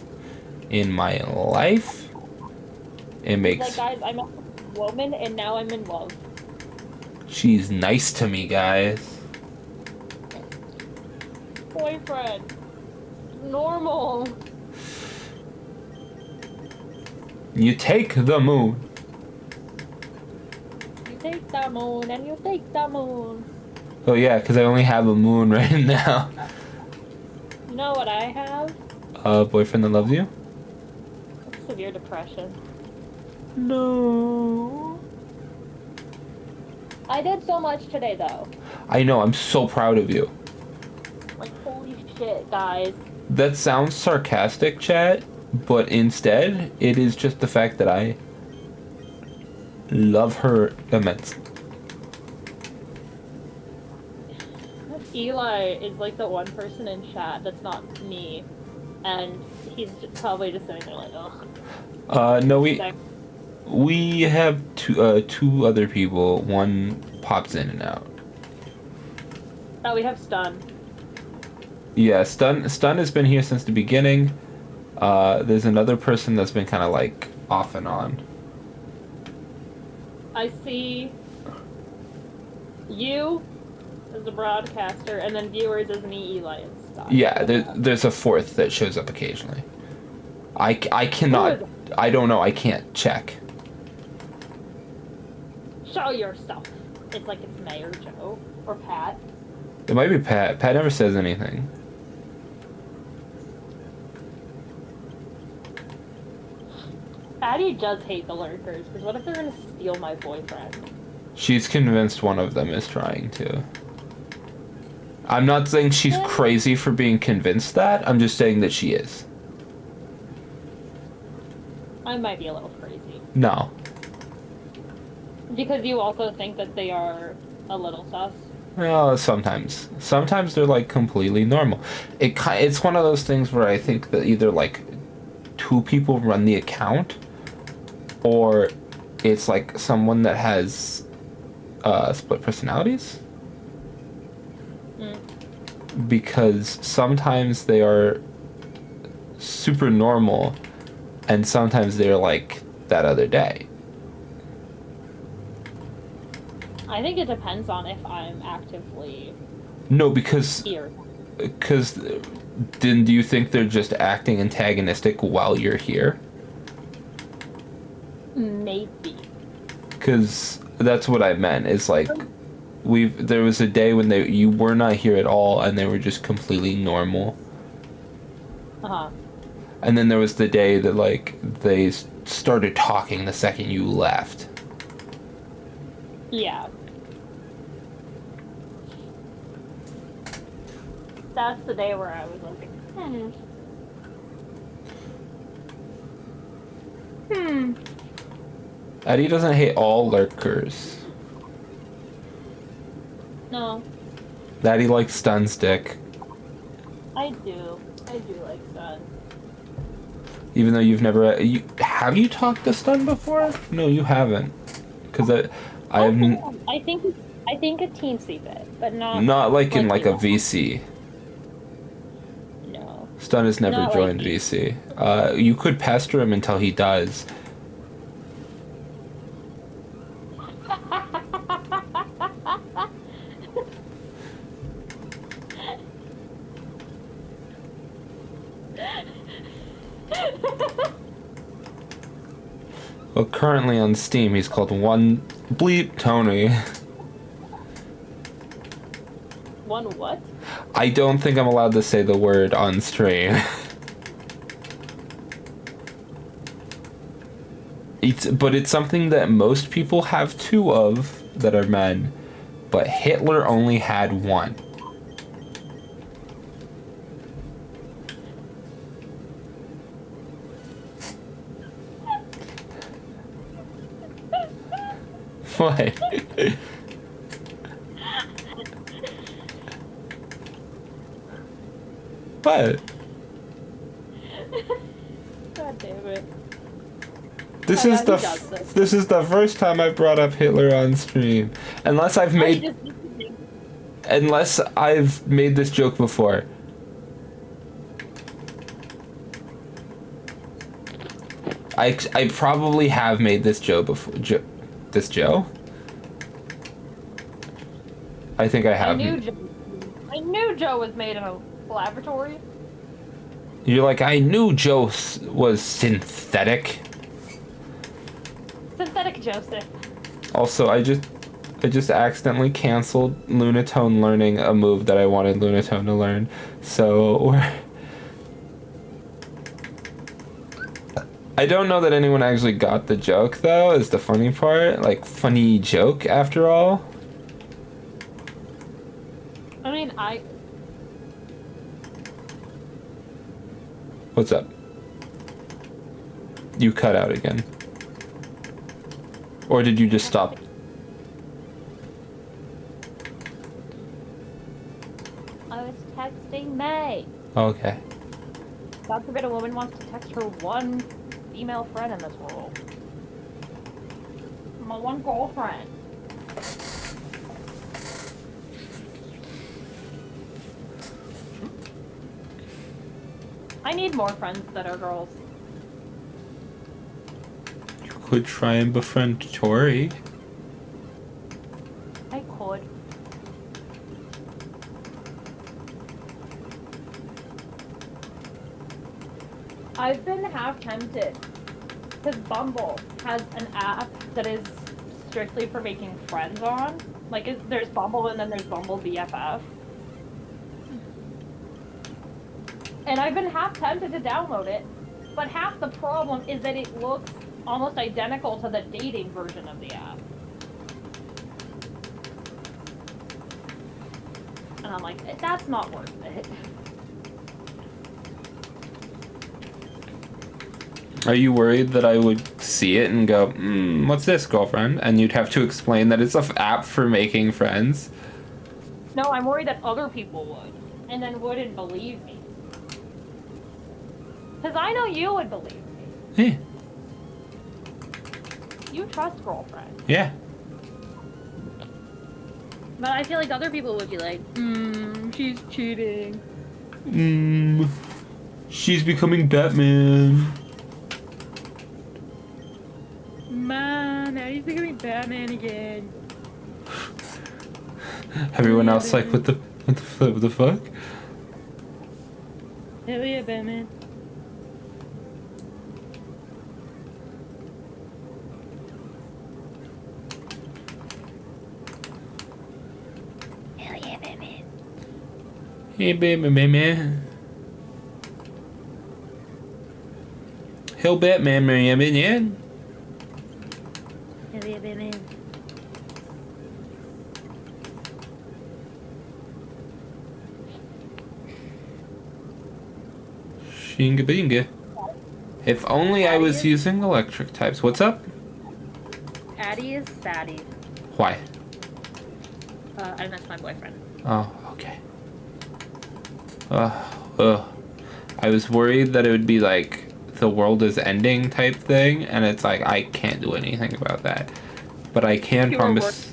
in my life It makes... He's like, guys, I'm a woman and now I'm in love. She's nice to me, guys. Boyfriend. Normal. You take the moon. You take the moon and you take the moon. Oh yeah, because I only have a moon right now. You know what I have? A boyfriend that loves you? Severe depression. No. I did so much today, though. I know, I'm so proud of you. Like, holy shit, guys. That sounds sarcastic, chat, but instead, it is just the fact that I love her immensely. Eli is like the one person in chat that's not me, and he's probably just sitting there like, ugh. No, we have two other people. One pops in and out. Oh, we have Stun. Yeah, Stun has been here since the beginning. There's another person that's been kind of like off and on. I see you as a broadcaster, and then viewers as me, Eli, and stuff. Yeah, there's a fourth that shows up occasionally. I cannot... I don't know, I can't check. Show yourself. It's like it's May or Joe or Pat. It might be Pat. Pat never says anything. Addie does hate the lurkers, because what if they're gonna steal my boyfriend? She's convinced one of them is trying to. I'm not saying she's crazy for being convinced that. I'm just saying that she is. I might be a little crazy. No. Because you also think that they are a little sus? Well, sometimes. Sometimes they're, like, completely normal. It's one of those things where I think that either, like, two people run the account, or it's, like, someone that has split personalities. Because sometimes they are super normal, and sometimes they're like that other day. I think it depends on if I'm actively No, because here. then do you think they're just acting antagonistic while you're here? Maybe. Because that's what I meant. Is like there was a day when you were not here at all, and they were just completely normal. Uh-huh. And then there was the day that, like, they started talking the second you left. Yeah. That's the day where I was like, Eddie doesn't hate all lurkers. No. Daddy likes Stun Stick. I do like Stun. Even though you've never... have you talked to Stun before? No, you haven't. Because I think a teensy bit, but not... Not like in, like, a VC. No. Stun has never Not joined like VC. You could pester him until he does. Well, currently on Steam, he's called One Bleep Tony. One what? I don't think I'm allowed to say the word on stream. But it's something that most people have two of that are men, but Hitler only had one. What? What? God damn it. This is the first time I brought up Hitler on stream. Unless I've made this joke before. I probably have made this Joe before. This Joe? I think I have. I knew Joe was made in a laboratory. You're like, I knew Joe was synthetic. Synthetic Joseph. Also, I just accidentally canceled Lunatone learning a move that I wanted Lunatone to learn. So I don't know that anyone actually got the joke though, is the funny part. Like, funny joke after all. I mean, What's up? You cut out again. Or did you just stop? I was texting May. Okay. God forbid a woman wants to text her one female friend in this world. My one girlfriend. I need more friends that are girls. You could try and befriend Tori. I could. I've been half tempted because Bumble has an app that is strictly for making friends on. Like, there's Bumble and then there's Bumble BFF. And I've been half tempted to download it, but half the problem is that it looks almost identical to the dating version of the app. And I'm like, that's not worth it. Are you worried that I would see it and go, what's this, girlfriend? And you'd have to explain that it's an app for making friends? No, I'm worried that other people would, and then wouldn't believe me. Because I know you would believe me. Yeah. You trust girlfriend. Yeah. But I feel like other people would be like, she's cheating. She's becoming Batman. Man, now he's becoming Batman again. Everyone else like, what the fuck? Hell yeah, Batman. Hell yeah, Batman. Hey, baby, man. Hell, Batman, man. Hell yeah, Batman. Shinga binga. If only I was using electric types. What's up? Addie is Sadie. Why? I missed my boyfriend. Oh, okay. I was worried that it would be like the world is ending type thing, and it's like I can't do anything about that. But I can promise.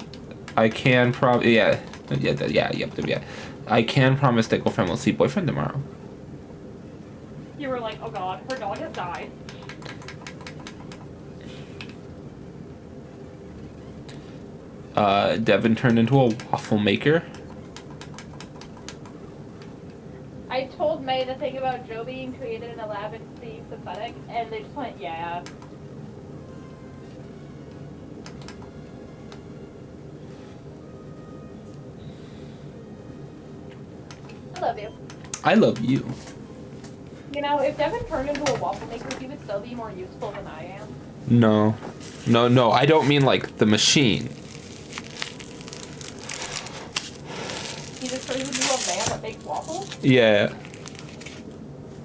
I can yeah. I can promise that girlfriend will see boyfriend tomorrow. You were like, oh god, her dog has died. Devin turned into a waffle maker. I told May the thing about Joe being created in a lab and being synthetic, and they just went, yeah. I love you. I love you. You know, if Devin turned into a waffle maker, he would still be more useful than I am. No. No, I don't mean like the machine. He just turned into a man that makes waffles? Yeah.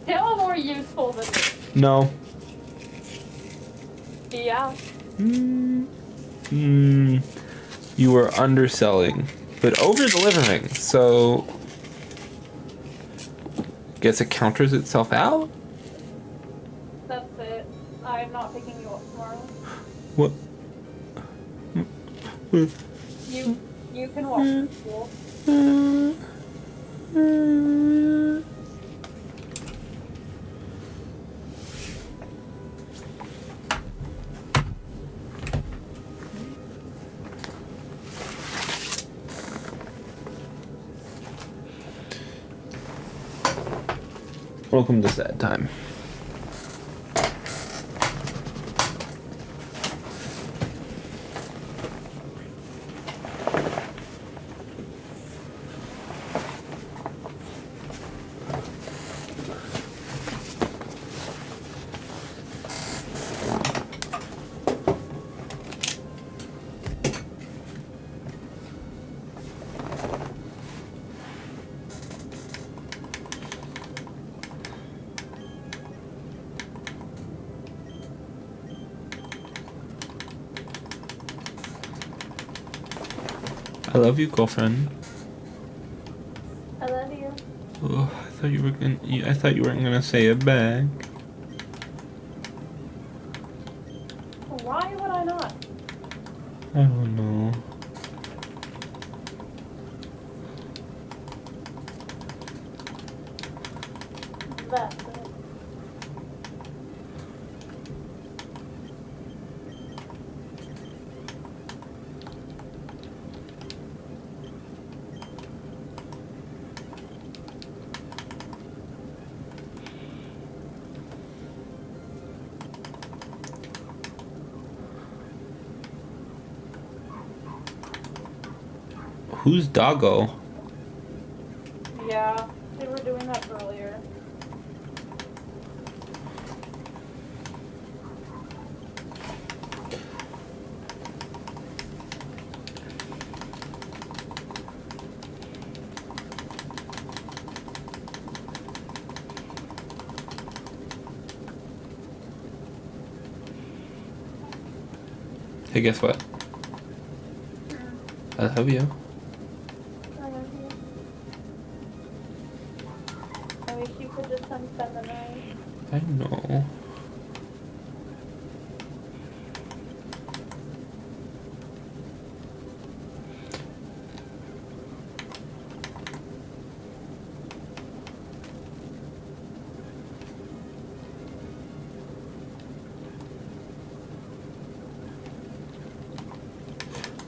Still more useful than me. No. Yeah. You are underselling, but over-delivering, so guess it counters itself out? That's it. I'm not picking you up tomorrow. What? You can walk to school. Welcome to sad time. I love you, girlfriend. I love you. Oh, I thought you were gonna. I thought you weren't gonna say it back. Why would I not? I don't know. That's it. Who's Doggo? Yeah, they were doing that earlier. Hey, guess what? I love you. I love you. I wish you could just come spend the night. I know.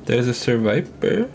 There's a survivor.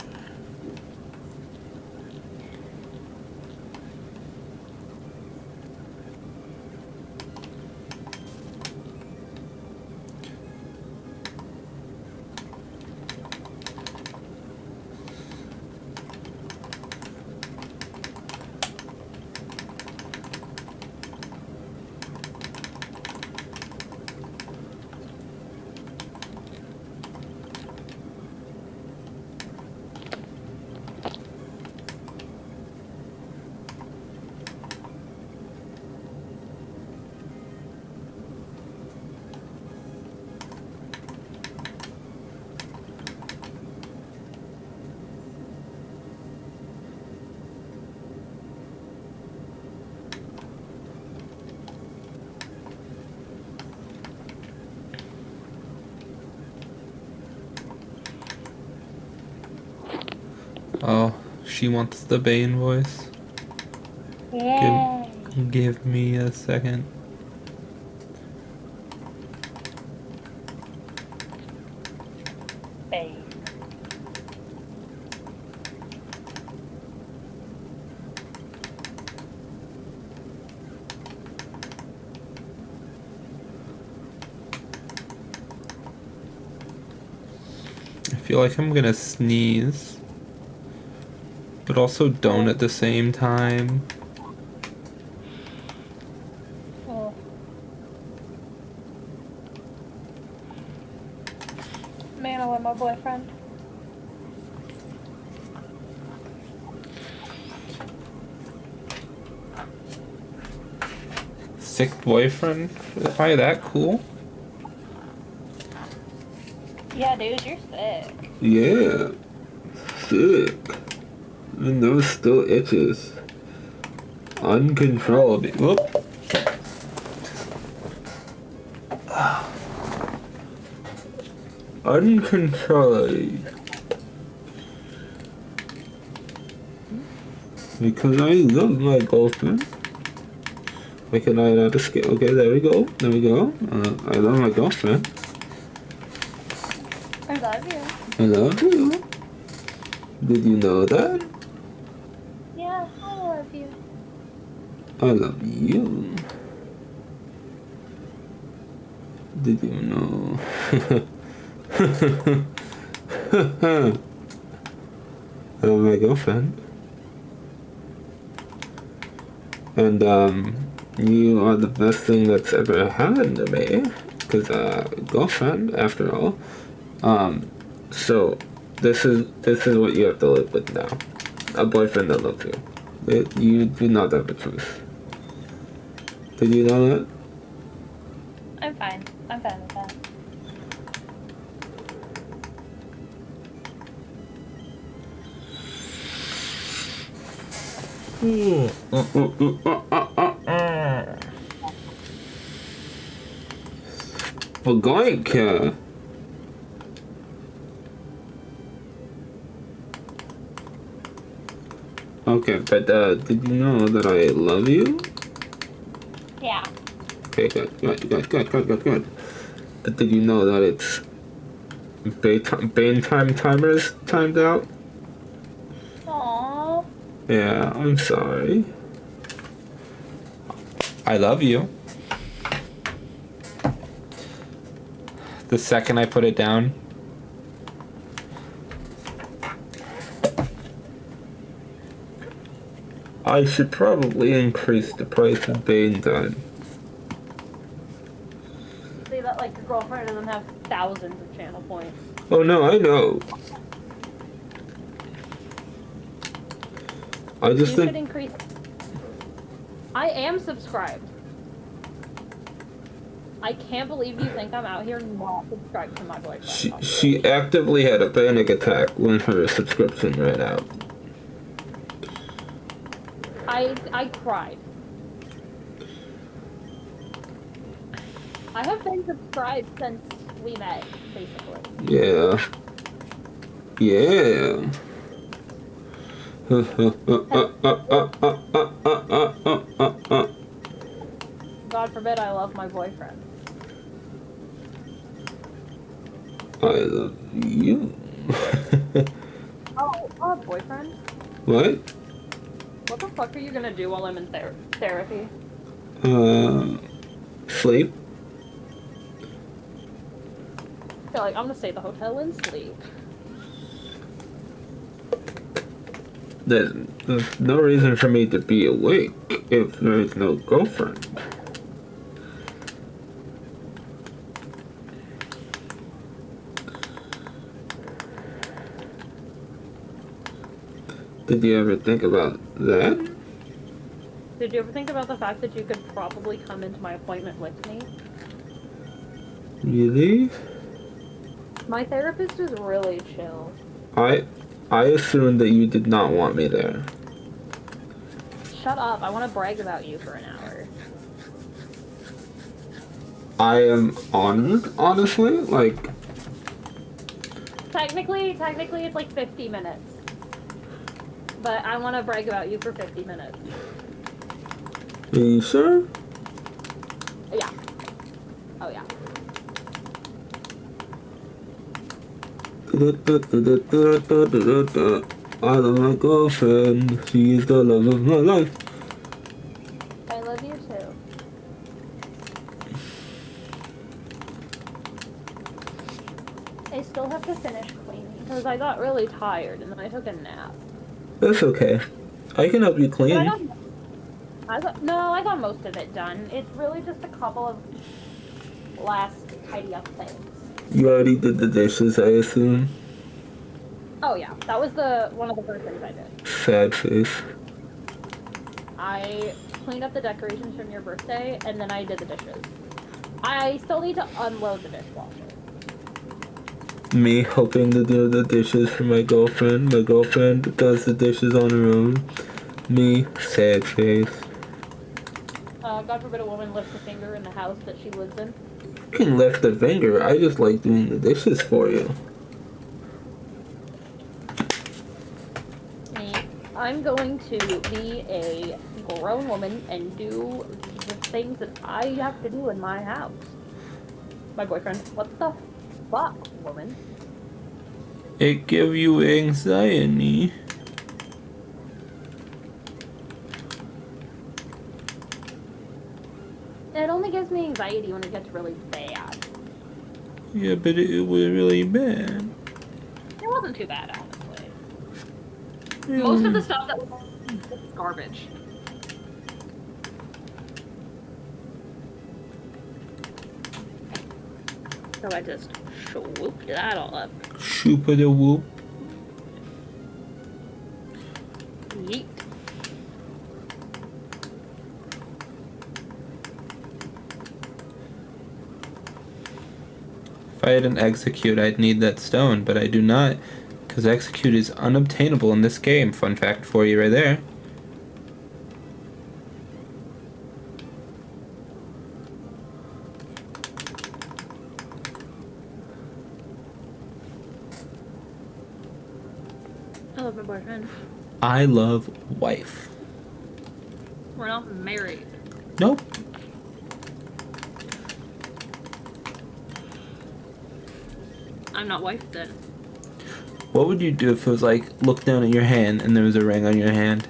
Oh, she wants the Bane voice. Yeah. Give me a second. Babe. I feel like I'm gonna sneeze, but also don't at the same time. Oh. Man, I love my boyfriend. Sick boyfriend? Why that cool? Yeah, dude, you're sick. Yeah, sick. My nose still itches. Uncontrolled. Whoop. Uncontrolled. Because I love my girlfriend. Why can I not escape? Okay, there we go. There we go. I love my girlfriend. I love you. I love you. Did you know that? Yeah, I love you. I love you. Did you know? I love my girlfriend. And, you are the best thing that's ever happened to me. Because, girlfriend, after all. So, this is what you have to live with now. A boyfriend that loves you. You do not have a choice. Did you know that? I'm fine. I'm fine with that. We're going to. Okay, but did you know that I love you? Yeah. Okay, good. But did you know that it's Bane timers timed out? Aww. Yeah, I'm sorry. I love you. The second I put it down. I should probably increase the price of Bane time. See that, like, your girlfriend doesn't have thousands of channel points. Oh no, I know. I just You think should increase. I am subscribed. I can't believe you think I'm out here not subscribed to my boyfriend. she actively had a panic attack when her subscription ran out. I cried. I have been subscribed since we met, basically. Yeah. Yeah. God forbid I love my boyfriend. I love you. Oh, boyfriend? What? What the fuck are you gonna do while I'm in therapy? Sleep? I feel like I'm gonna stay at the hotel and sleep. There's no reason for me to be awake if there's no girlfriend. Did you ever think about that? Did you ever think about the fact that you could probably come into my appointment with me? Really? My therapist is really chill. I assumed that you did not want me there. Shut up, I want to brag about you for an hour. I am honored, honestly. Like, Technically it's like 50 minutes. But I want to brag about you for 50 minutes. are you sure? Yeah. Oh, yeah. I love my girlfriend. She is the love of my life. I love you too. I still have to finish cleaning because I got really tired and then I took a nap. That's okay. I can help you But clean. I got most of it done. It's really just a couple of last tidy up things. You already did the dishes, I assume. Oh yeah, that was one of the first things I did. Sad face. I cleaned up the decorations from your birthday, and then I did the dishes. I still need to unload the dishwasher. Me helping to do the dishes for my girlfriend. My girlfriend does the dishes on her own. Me, sad face. God forbid a woman lifts a finger in the house that she lives in. You can lift a finger. I just like doing the dishes for you. Me, I'm going to be a grown woman and do the things that I have to do in my house. My boyfriend, what the fuck, woman? It give you anxiety. gives me anxiety when it gets really bad. Yeah, but it was really bad. It wasn't too bad, honestly. Most of the stuff that was garbage. So I just swooped that all up. Shoopa the whoop. Yeet. If I had an execute, I'd need that stone, but I do not, because execute is unobtainable in this game. Fun fact for you right there. I love my boyfriend. I love wife. We're not married. Nope. I'm not wife then. What would you do if it was like, look down at your hand and there was a ring on your hand?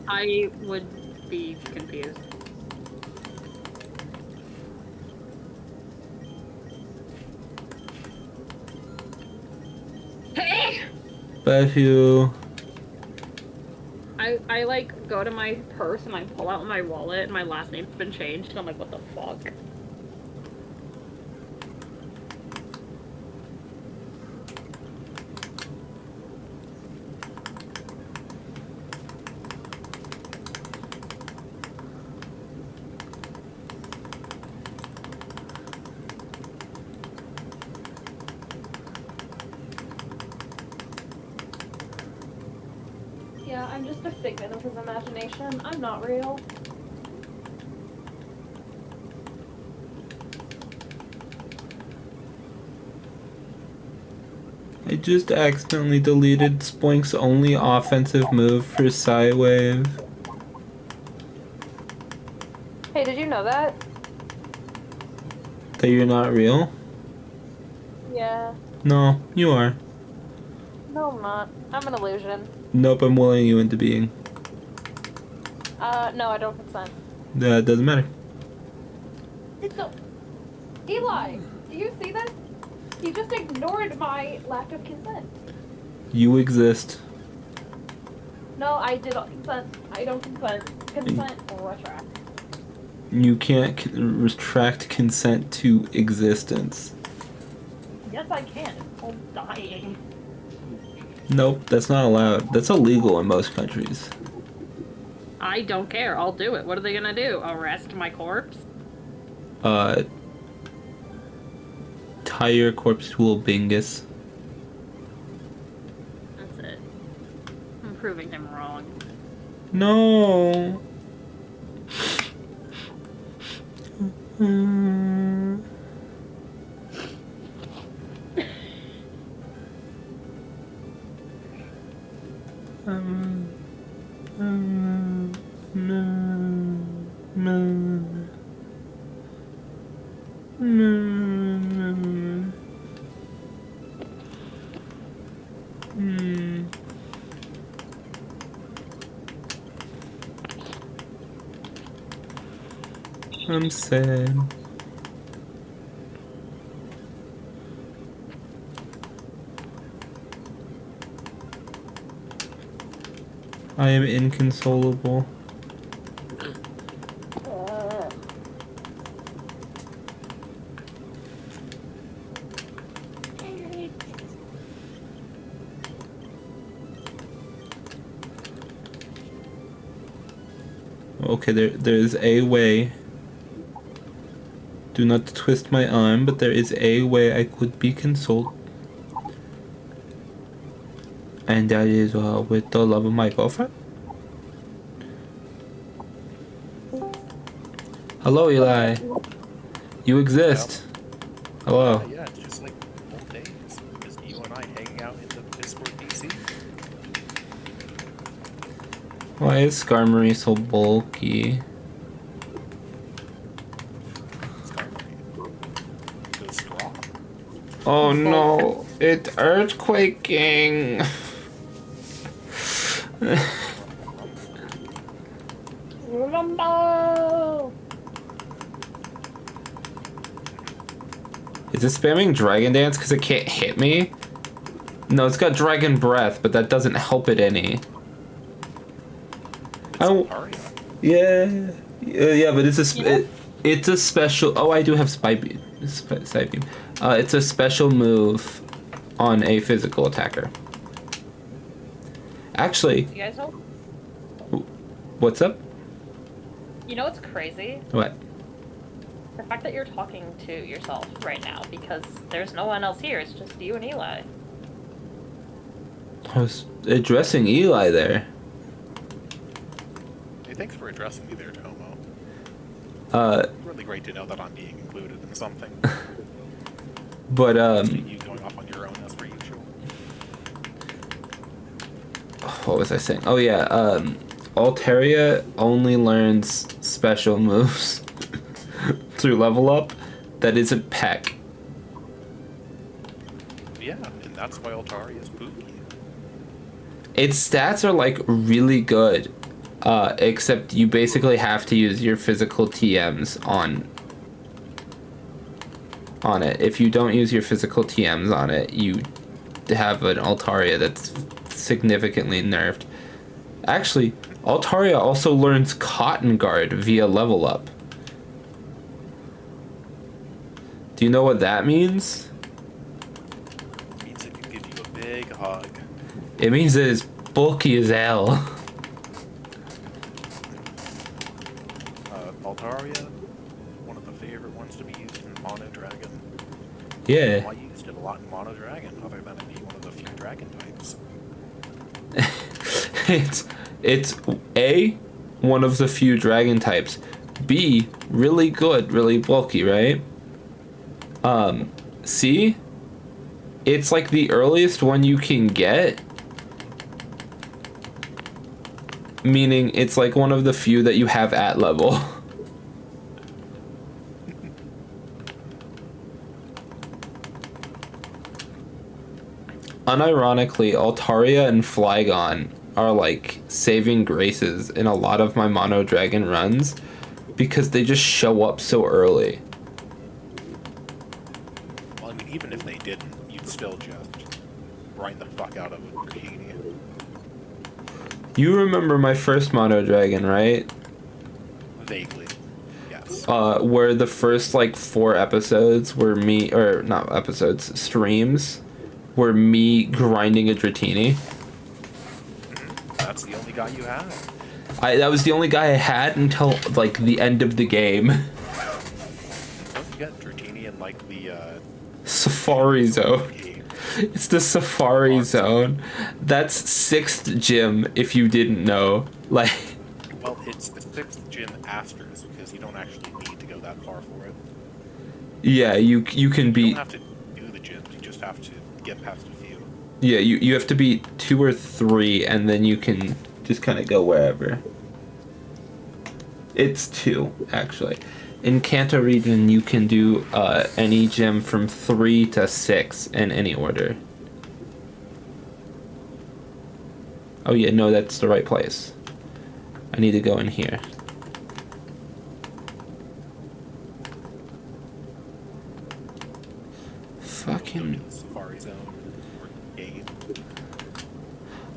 I would be confused. Hey! But if you... I like go to my purse and I pull out my wallet and my last name's been changed and I'm like, what the fuck? Yeah, I'm just a figment of his imagination. I'm not real. I just accidentally deleted Spoink's only offensive move for Psywave. Hey, did you know that? That you're not real? Yeah. No, you are. No, I'm not. I'm an illusion. Nope, I'm willing you into being. No, I don't consent. That doesn't matter. Eli, do you see this? He just ignored my lack of consent. You exist. No, I did not consent. I don't consent. Consent or retract. You can't retract consent to existence. Yes, I can. It's called dying. Nope, that's not allowed. That's illegal in most countries. I don't care. I'll do it. What are they gonna do? Arrest my corpse? Tie your corpse to a bingus. That's it. I'm proving him wrong. No. I'm sad. I am inconsolable. Okay, there's a way. Do not twist my arm, but there is a way I could be consoled. And that is with the love of my girlfriend. Hello, Eli. You exist. Hello. Yeah, it's just like old days. Just you and I hanging out in the Discord PC. Why is Skarmory so bulky? The straw. Oh no, it's earthquaking. Rumbo! Is it spamming Dragon Dance because it can't hit me? No, it's got Dragon Breath, but that doesn't help it any. It's Oh. Altaria. Yeah, but it's a special. Oh, I do have Side Beam. It's a special move on a physical attacker. Actually, You guys know? what's up? You know what's crazy? What? The fact that you're talking to yourself right now, because there's no one else here. It's just you and Eli. I was addressing Eli there. Hey, thanks for addressing me there, Tomo. Really great to know that I'm being included in something. But You going off on your own as per usual. what was I saying? Oh yeah, Altaria only learns special moves through level up. That isn't Peck. Yeah, and that's why Altaria is pooky. Its stats are like really good, except you basically have to use your physical TMs on it. If you don't use your physical TMs on it, you have an Altaria that's significantly nerfed. Actually, Altaria also learns Cotton Guard via level up. Do you know what that means? It means it can give you a big hug. It means that it's bulky as hell. Altaria, one of the favorite ones to be used in Mono Dragon. Yeah. I used it a lot in Mono Dragon, other than it being one of the few dragon types. It's A, one of the few dragon types. B, really good, really bulky, right? C, it's like the earliest one you can get. Meaning it's like one of the few that you have at level. Unironically, Altaria and Flygon are like saving graces in a lot of my Mono Dragon runs because they just show up so early. Well, I mean, even if they didn't, you'd still just grind the fuck out of it for Dratini. You remember my first Mono Dragon, right? Vaguely, yes. Where the first like 4 episodes were me, or not episodes, streams, were me grinding a Dratini. That's the only guy you had. That was the only guy I had until like the end of the game. Don't you get Dratini in like the Safari Zone. game? It's the Safari Zone. That's 6th gym, if you didn't know. Like, Well, it's the 6th gym asterisk because you don't actually need to go that far for it. yeah, you can You don't beat. have to do the gyms, you just have to get past a few. Yeah, you have to beat 2 or 3, and then you can just kind of go wherever. It's 2, actually. In Kanto region, you can do any gym from 3 to 6 in any order. Oh yeah, no, that's the right place. I need to go in here. Fucking... The Safari Zone or game.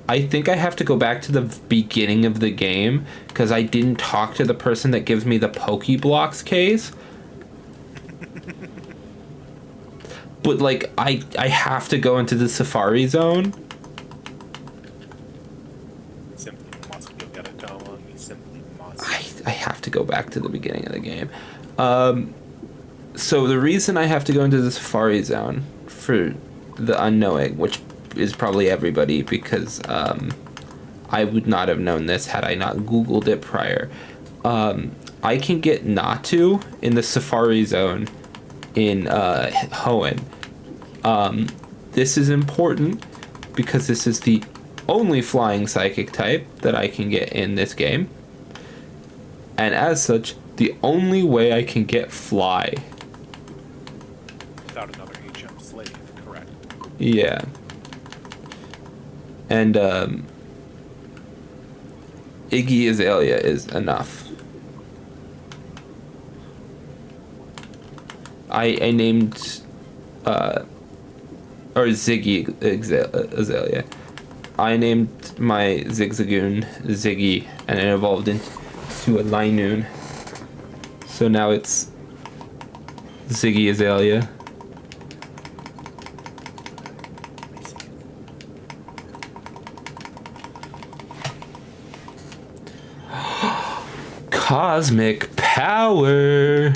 I think I have to go back to the beginning of the game because I didn't talk to the person that gives me the Pokeblocks case. But like I have to go into the Safari Zone. Simply must go get a Tomo. You simply must. I have to go back to the beginning of the game. So the reason I have to go into the Safari Zone for the unknowing, which is probably everybody, because I would not have known this had I not Googled it prior. I can get Natu in the Safari Zone in Hoenn. This is important because this is the only flying psychic type that I can get in this game. And as such, the only way I can get Fly. Without another HM slave, correct. Yeah. And Iggy Azalea is enough. I named or Azalea. I named my Zigzagoon Ziggy, and it evolved into a Linoon. So now it's Ziggy Azalea. Cosmic power.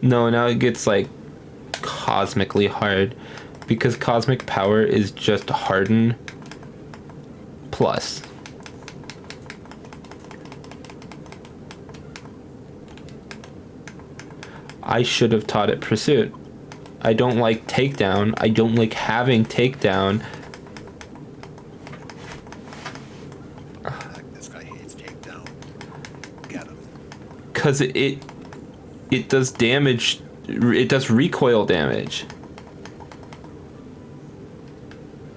No, now it gets like cosmically hard because cosmic power is just harden plus. I should have taught it pursuit. I don't like takedown. I don't like having takedown. This guy hates takedown. Get him. Cause it does damage. It does recoil damage.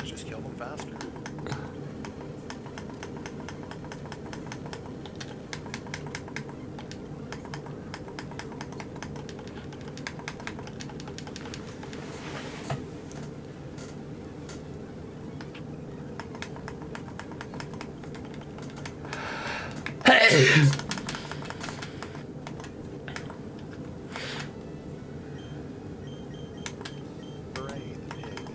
Just kill them faster. Hooray, the pig.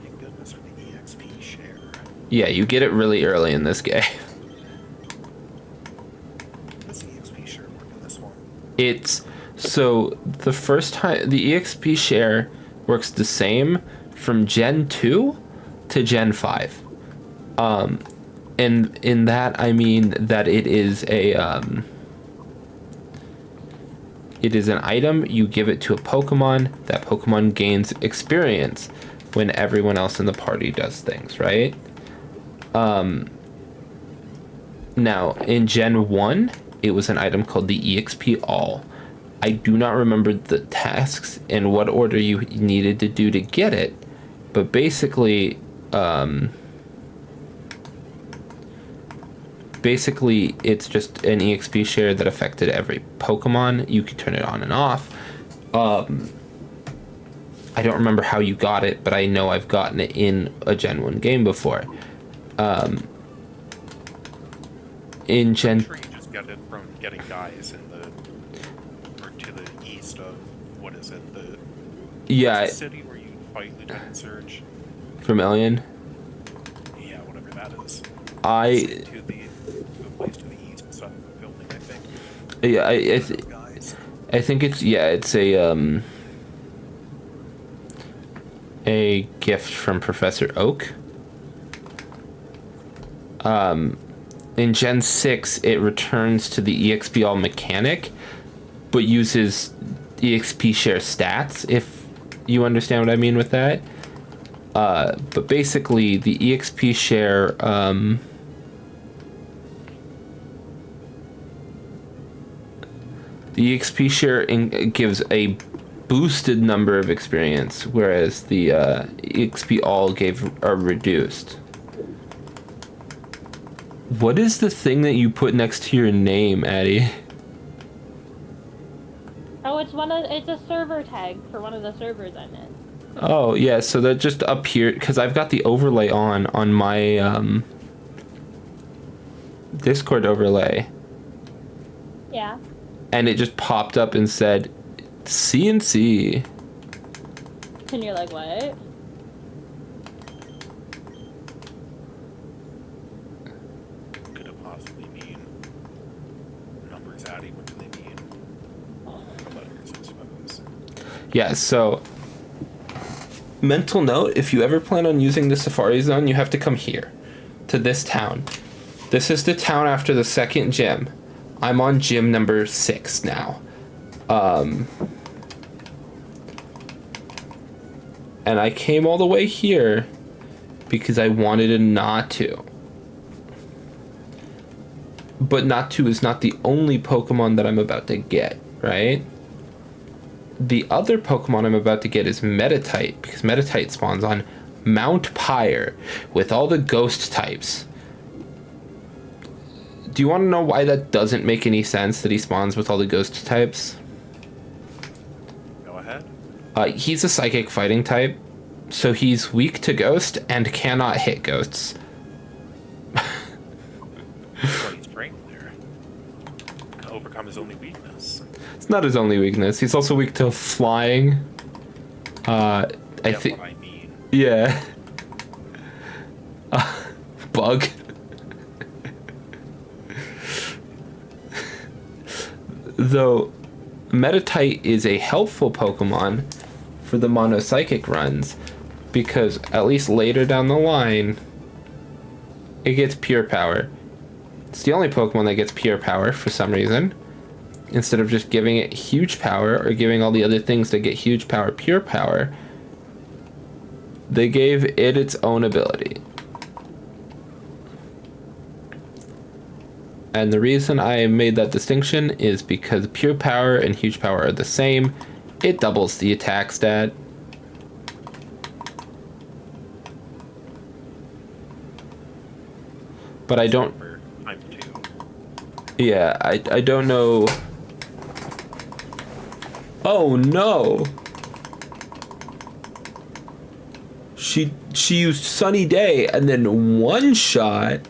Thank goodness for the EXP share. Yeah, you get it really early in this game. Does the EXP share work in this one? It's so the first time the EXP share works the same from Gen 2 to Gen 5. And in that I mean that it is an item, you give it to a Pokemon, that Pokemon gains experience when everyone else in the party does things, right? Now, in Gen 1, it was an item called the EXP All. I do not remember the tasks and what order you needed to do to get it, but basically, it's just an EXP share that affected every Pokemon. You could turn it on and off. I don't remember how you got it, but I know I've gotten it in a Gen 1 game before. In Gen... I'm sure you just get it from getting guys in the... or to the east of... what is it? The... Yeah. What's the city where you fight Lieutenant Surge? Vermilion? Yeah, whatever that is. I... To the place to the east side of the building, I think. Yeah, Guys. I think it's a gift from Professor Oak. In Gen 6, it returns to the EXP All mechanic, but uses EXP share stats, if you understand what I mean with that. But basically, the EXP share, gives a boosted number of experience, whereas the EXP All gave a reduced. What is the thing that you put next to your name, Addie? Oh, it's a server tag for one of the servers I'm in. Oh, yeah, so that just appeared, because I've got the overlay on my Discord overlay. Yeah. And it just popped up and said, CNC. And you're like, what? Could it possibly mean numbers adding? What do they mean? Letters, I suppose. Yeah, so mental note, if you ever plan on using the Safari Zone, you have to come here to this town. This is the town after the second gym. I'm on gym number 6 now. And I came all the way here because I wanted a Natu. But Natu is not the only Pokemon that I'm about to get, right? the other Pokemon I'm about to get is Metatite, because Metatite spawns on Mount Pyre with all the ghost types. Do you want to know why that doesn't make any sense that he spawns with all the ghost types? Go ahead. He's a psychic fighting type, so he's weak to ghost and cannot hit ghosts. What he's trained there. To overcome his only weakness. It's not his only weakness. He's also weak to flying. I think. What I mean. Yeah. Bug. Though Metatite is a helpful Pokemon for the monopsychic runs, because at least later down the line, it gets pure power. It's the only Pokemon that gets pure power for some reason. Instead of just giving it huge power or giving all the other things that get huge power pure power, they gave it its own ability. And the reason I made that distinction is because pure power and huge power are the same. It doubles the attack stat. But I don't... I'm 2. Yeah, I don't know... Oh no! She used Sunny Day and then one shot.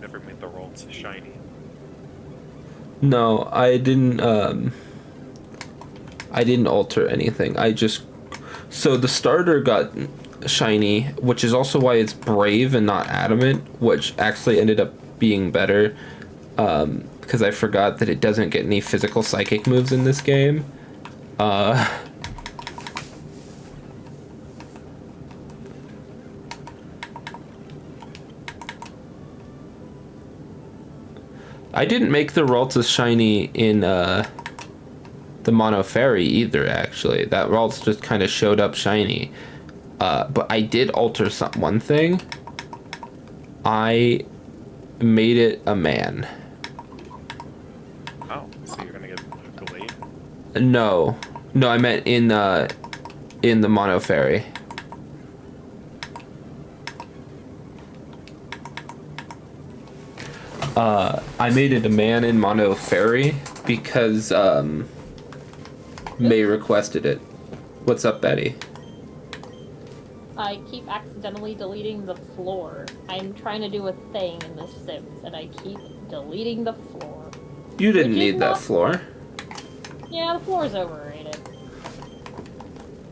Never made the roll to shiny. No, I didn't alter anything. I just... So the starter got shiny, which is also why it's brave and not adamant, which actually ended up being better, because I forgot that it doesn't get any physical psychic moves in this game. I didn't make the Ralts shiny in the Mono Fairy either, actually. That Ralts just kind of showed up shiny. But I did alter one thing. I made it a man. Oh, so you're gonna get delayed? No, I meant in the Mono Fairy. I made it a man in Mono Fairy because May requested it. What's up, Betty? I keep accidentally deleting the floor. I'm trying to do a thing in The Sims, and I keep deleting the floor. You didn't Which is need that not- floor. Yeah, the floor is overrated.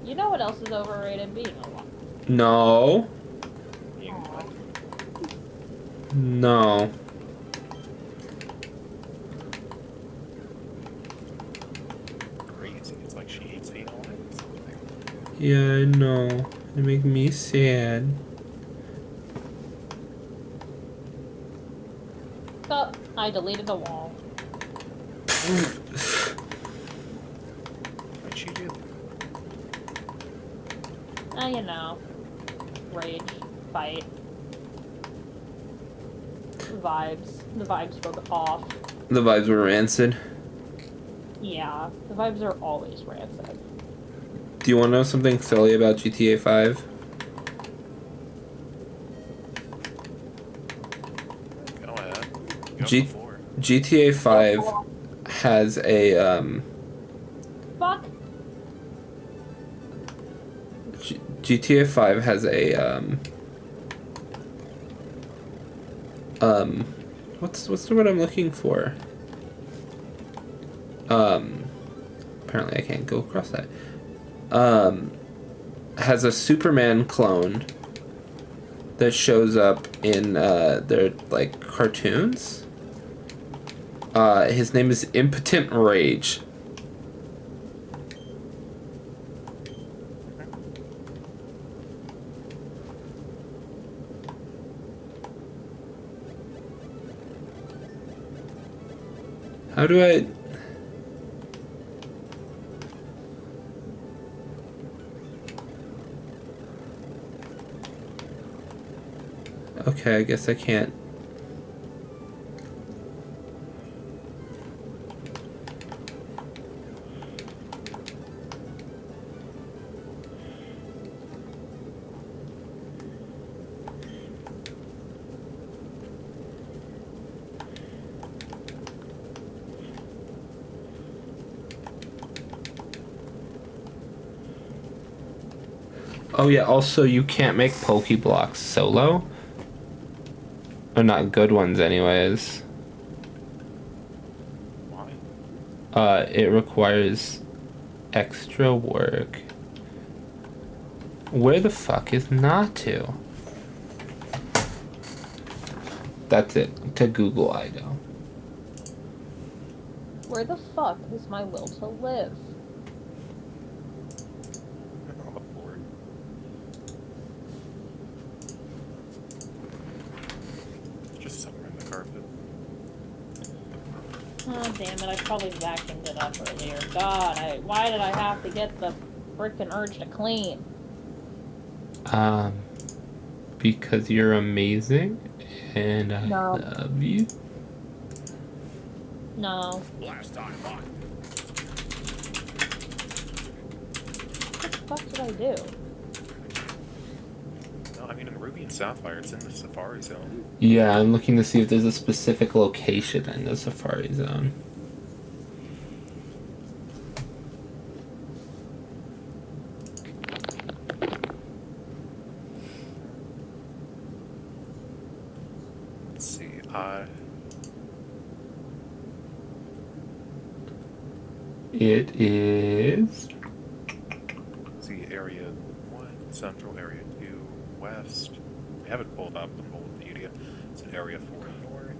You know what else is overrated? Being alone. No. Being what? No. Crazy. It's like she hates being alive or something. Yeah, I know. It makes me sad. Oh, I deleted the wall. Why'd she do that? You know. Rage. Fight. Vibes. The vibes were off. The vibes were rancid. Yeah, the vibes are always rancid. Do you want to know something silly about GTA 5? Go ahead. Go G- before. GTA 5 has a Fuck! GTA 5 has a what's the word I'm looking for? Apparently I can't go across that. Has a Superman clone that shows up in their like cartoons. His name is Impotent Rage. How do I... Okay, I guess I can't. Oh yeah, also you can't make Pokeblocks solo. Or not good ones anyways. Why? It requires extra work. Where the fuck is Natu? That's it. To Google I go. Where the fuck is my will to live? On the floor. It's just somewhere in the carpet. Oh, damn it, I probably vacuumed it up earlier. God, why did I have to get the frickin' urge to clean? Because you're amazing and I No. love you. No. Last time on. What the fuck did I do? No, I mean in Ruby and Sapphire, it's in the Safari Zone. Yeah, I'm looking to see if there's a specific location in the Safari Zone. Let's see. It is. See, area 1, Central, area 2, West. I have it pulled up in Multimedia. It's an area 4 North.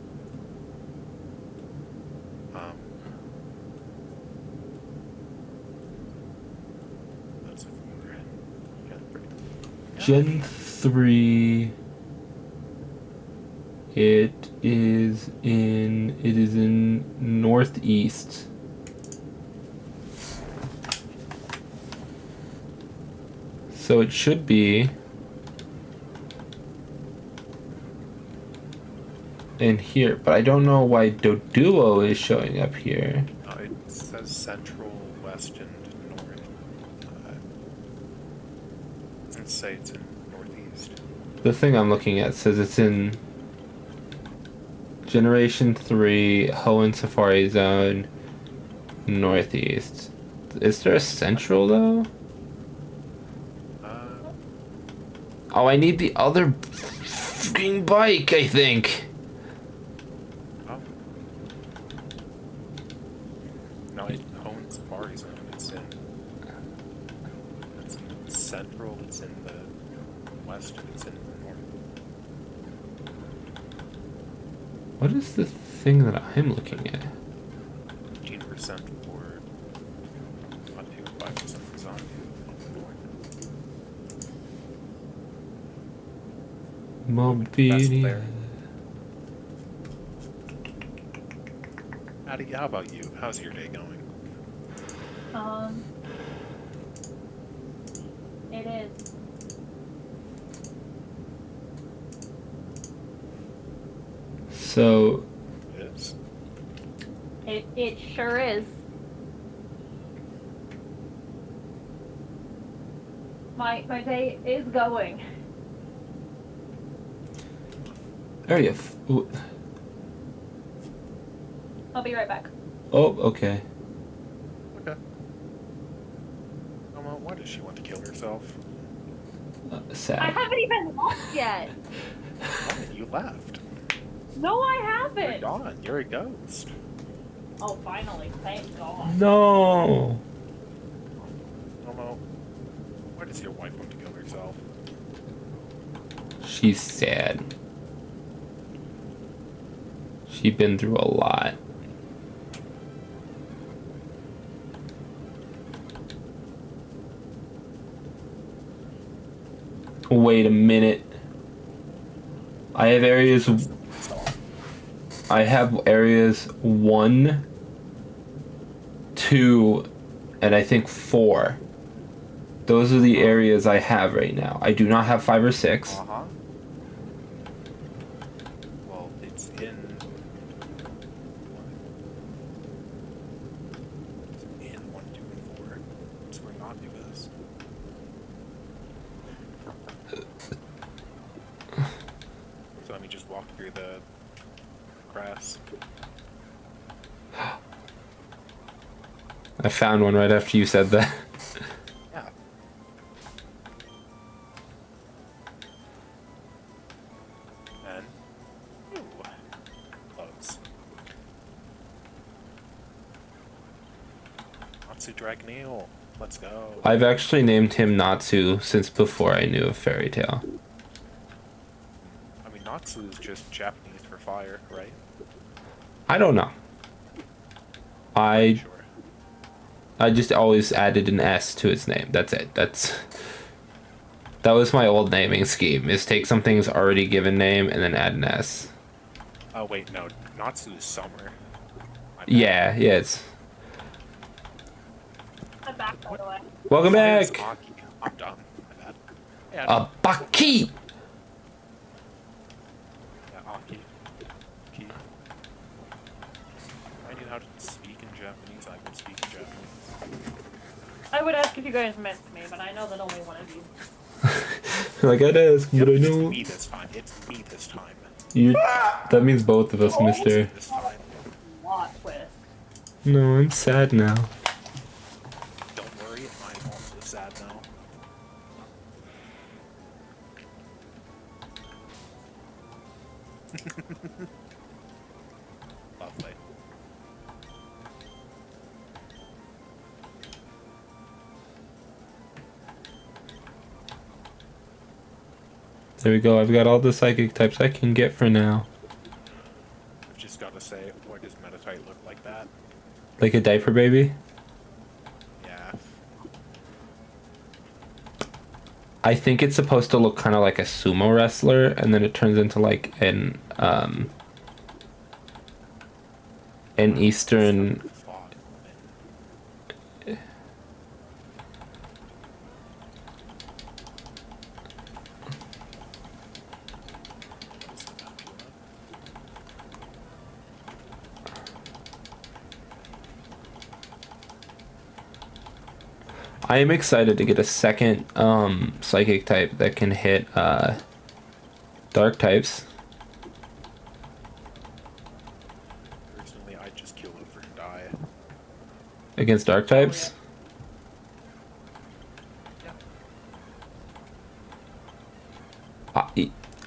That's a 4. Gen 3. It is in northeast. So it should be in here, but I don't know why Doduo is showing up here. It says Central, West, and North. Let's say it's in Northeast. The thing I'm looking at says it's in Generation 3, Hoenn Safari Zone, Northeast. Is there a Central, though? Oh, I need the other fucking bike, I think. Oh. No, it's Hoenn Safari Zone. It's in Central, it's in the West, and it's in the North. What is the thing that I'm looking at? 15% for Montu, 5% for Zombie. Mobility. Addie, how about you? How's your day going? It is. So, It is. It sure is. My day is going. area. I'll be right back. Oh, okay. Okay. Why does she want to kill herself? Sad. I haven't even left yet. Why? You left. No, I You're haven't. gone. You're a ghost. Oh, finally, thank God. No. Tomo, why does your wife want to kill herself? She's sad. She's been through a lot. Wait a minute. I have areas 1, 2, and I think 4. Those are the areas I have right now. I do not have 5 or 6. Uh-huh. Well, it's in 1, 2, and 4. That's where Natu is. So let me just walk through the grass. I found one right after you said that. Yeah. Natsu Dragoneel. Let's go. I've actually named him Natsu since before I knew of Fairy Tail. I mean, Natsu is just Japanese for fire, right? I don't know. Sure. I just always added an S to his name. That's it. That was my old naming scheme, is take something's already given name and then add an S. Oh, wait, no. Natsu is summer. Yeah, it's... I'm back, by the way. Welcome Fire is back! Aki. I'm done. My bad. Yeah, Baki! Aki. Ki. If I knew how to speak in Japanese, I would speak in Japanese. I would ask if you guys meant me, but I know that only one of you. Like, I'd ask, but I It's know... me this time. It's me this time. That means both of us, mister. This time. Plot twist. No, I'm sad now. Don't worry, I'm also sad now. Lovely. There we go, I've got all the psychic types I can get for now. I've just gotta say, why does Metatite look like that? Like a diaper baby? Yeah. I think it's supposed to look kind of like a sumo wrestler, and then it turns into like an Eastern... Thought. I am excited to get a second psychic type that can hit dark types. Personally, I'd just kill over and die. Against dark types?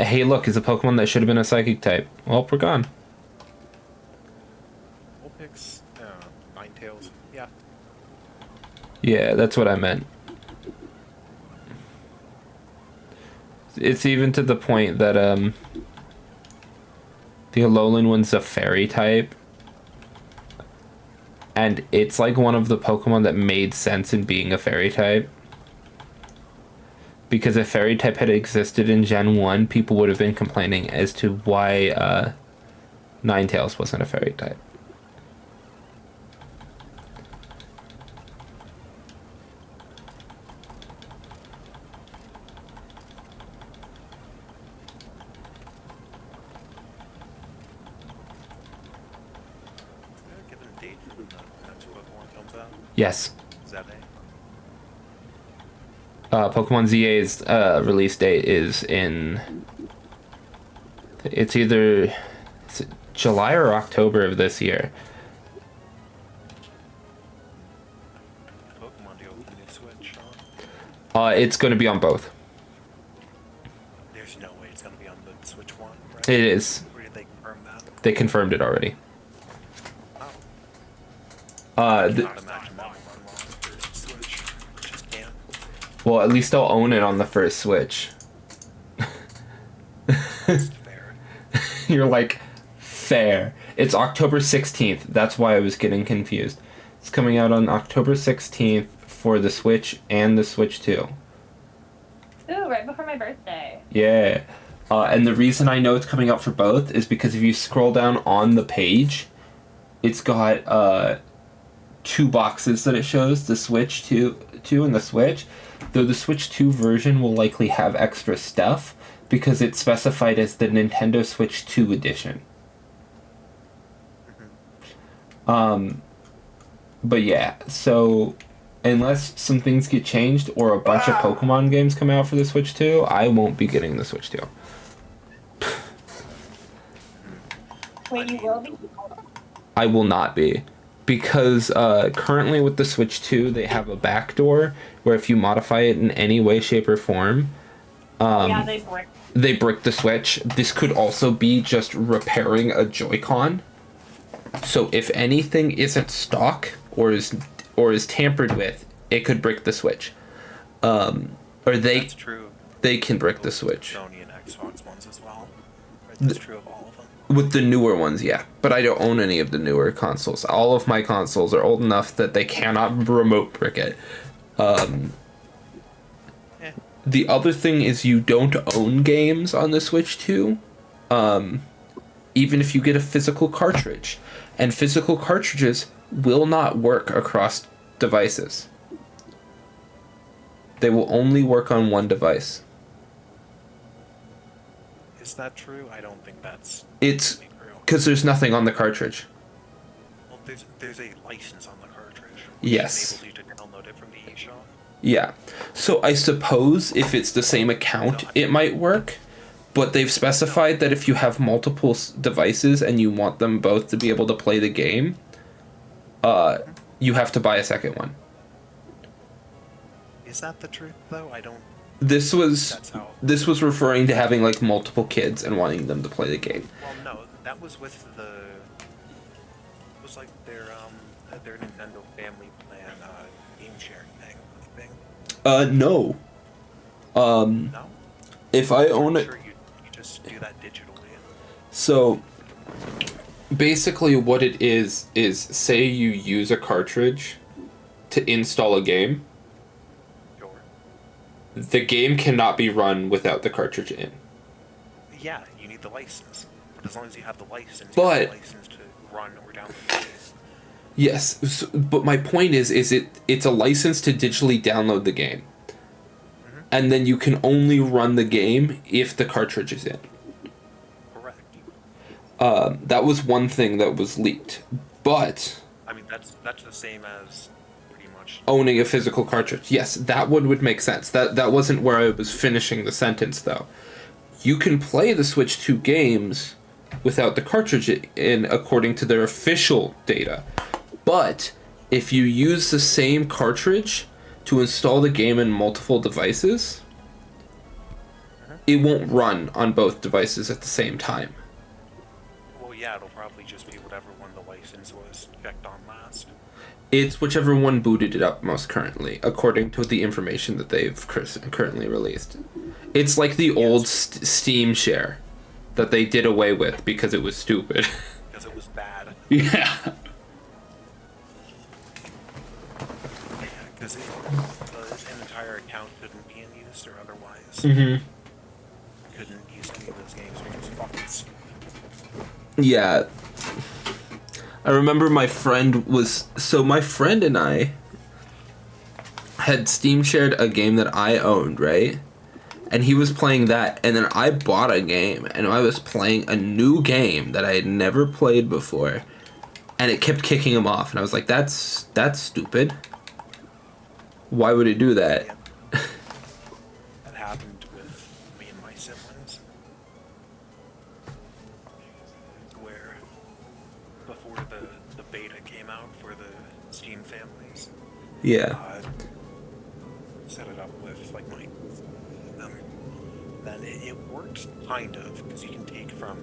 Hey, look, it's a Pokemon that should have been a psychic type. Well, we're gone. Vulpix, Ninetales, yeah. Yeah, that's what I meant. It's even to the point that the Alolan one's a fairy type. And it's like one of the Pokemon that made sense in being a fairy type. Because if fairy type had existed in Gen 1, people would have been complaining as to why Ninetales wasn't a fairy type. Is there a given date for when the next Pokemon comes out? Yes. Is that Pokemon ZA's release date is in... It's either July or October of this year. Pokemon deal with the new Switch, huh? It's going to be on both. There's no way it's gonna be on the Switch one, right? It is. Or did they confirm that? They confirmed it already. Oh. Uh, I th- cannot imagine that will run well on the first Switch. Just can't. well, at least I'll own it on the first Switch. That's fair. You're like, fair. It's October 16th. That's why I was getting confused. It's coming out on October 16th for the Switch and the Switch 2. Ooh, right before my birthday. Yeah. And the reason I know it's coming out for both is because if you scroll down on the page, it's got two boxes that it shows, the Switch 2 and the Switch. Though the Switch 2 version will likely have extra stuff because it's specified as the Nintendo Switch 2 edition. But yeah, so unless some things get changed or a bunch of Pokemon games come out for the Switch 2, I won't be getting the Switch 2. Wait, you will be? I will not be. Because currently with the Switch 2, they have a backdoor where if you modify it in any way, shape, or form, Yeah, they break. they brick the Switch. This could also be just repairing a Joy-Con. So if anything isn't stock or is or is tampered with, it could brick the Switch. Or That's true. they can brick the Switch. Sony and Xbox ones as well. Right, that's true of all of them. With the newer ones, yeah. But I don't own any of the newer consoles. All of my consoles are old enough that they cannot remote brick it. The other thing is you don't own games on the Switch 2, even if you get a physical cartridge. And physical cartridges will not work across devices. They will only work on one device. Is that true? I don't think that's... It's true. because there's nothing on the cartridge. Well, there's a license on the cartridge. Yes. Which enables you to download it from the eShop. Yeah. So I suppose if it's the same account, it might work. But they've specified that if you have multiple devices and you want them both to be able to play the game, you have to buy a second one. Is that the truth, though? I don't... This was That's how... this was referring to having like multiple kids and wanting them to play the game. Well, no, that was with the... It was like their Nintendo family plan game sharing thing, I think. No. No? If I own I'm it, sure you just do that digitally. so basically what it is say you use a cartridge to install a game. Sure. The game cannot be run without the cartridge in. Yeah, you need the license. But as long as you have the license, But- you have the license to run or download the game. Yes, but my point is it's a license to digitally download the game. Mm-hmm. And then you can only run the game if the cartridge is in. Correct. That was one thing that was leaked. But I mean, that's the same as pretty much... owning a physical cartridge. Yes, that one would make sense. That wasn't where I was finishing the sentence, though. You can play the Switch 2 games without the cartridge in, according to their official data. But if you use the same cartridge to install the game in multiple devices, it won't run on both devices at the same time. Well, yeah, it'll probably just be whatever one the license was checked on last. It's whichever one booted it up most currently, according to the information that they've currently released. It's like the old Steam share that they did away with because it was stupid. Because it was bad. Yeah. Because an entire account couldn't be in use, or otherwise Mm-hmm. couldn't use any of those games, which was fucking stupid. Yeah. I remember my friend and I had Steam shared a game that I owned, right? And he was playing that, and then I bought a game, and I was playing a new game that I had never played before, and it kept kicking him off, and I was like, that's stupid. Why would it do that? Yeah. That happened with me and my siblings. Where, before the beta came out for the Steam families, Yeah. set it up with like my then it works kind of, because you can take from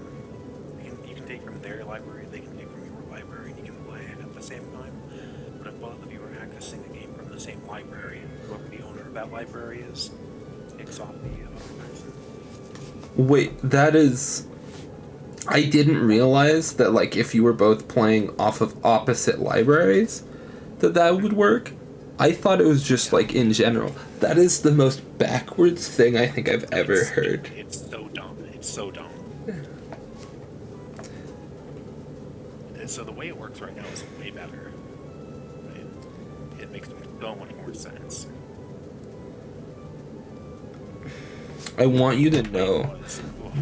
their library, they can take from your library, and you can play it at the same time. But if both of you are accessing a game from the same library, whoever the owner of that library is picks off the other person. Wait, that is... I didn't realize that, like, if you were both playing off of opposite libraries, that would work. I thought it was just, like, in general. That is the most backwards thing I think I've ever heard. It's so dumb. It's so dumb. And so the way it works right now is way better. It makes so much more sense. I want you to know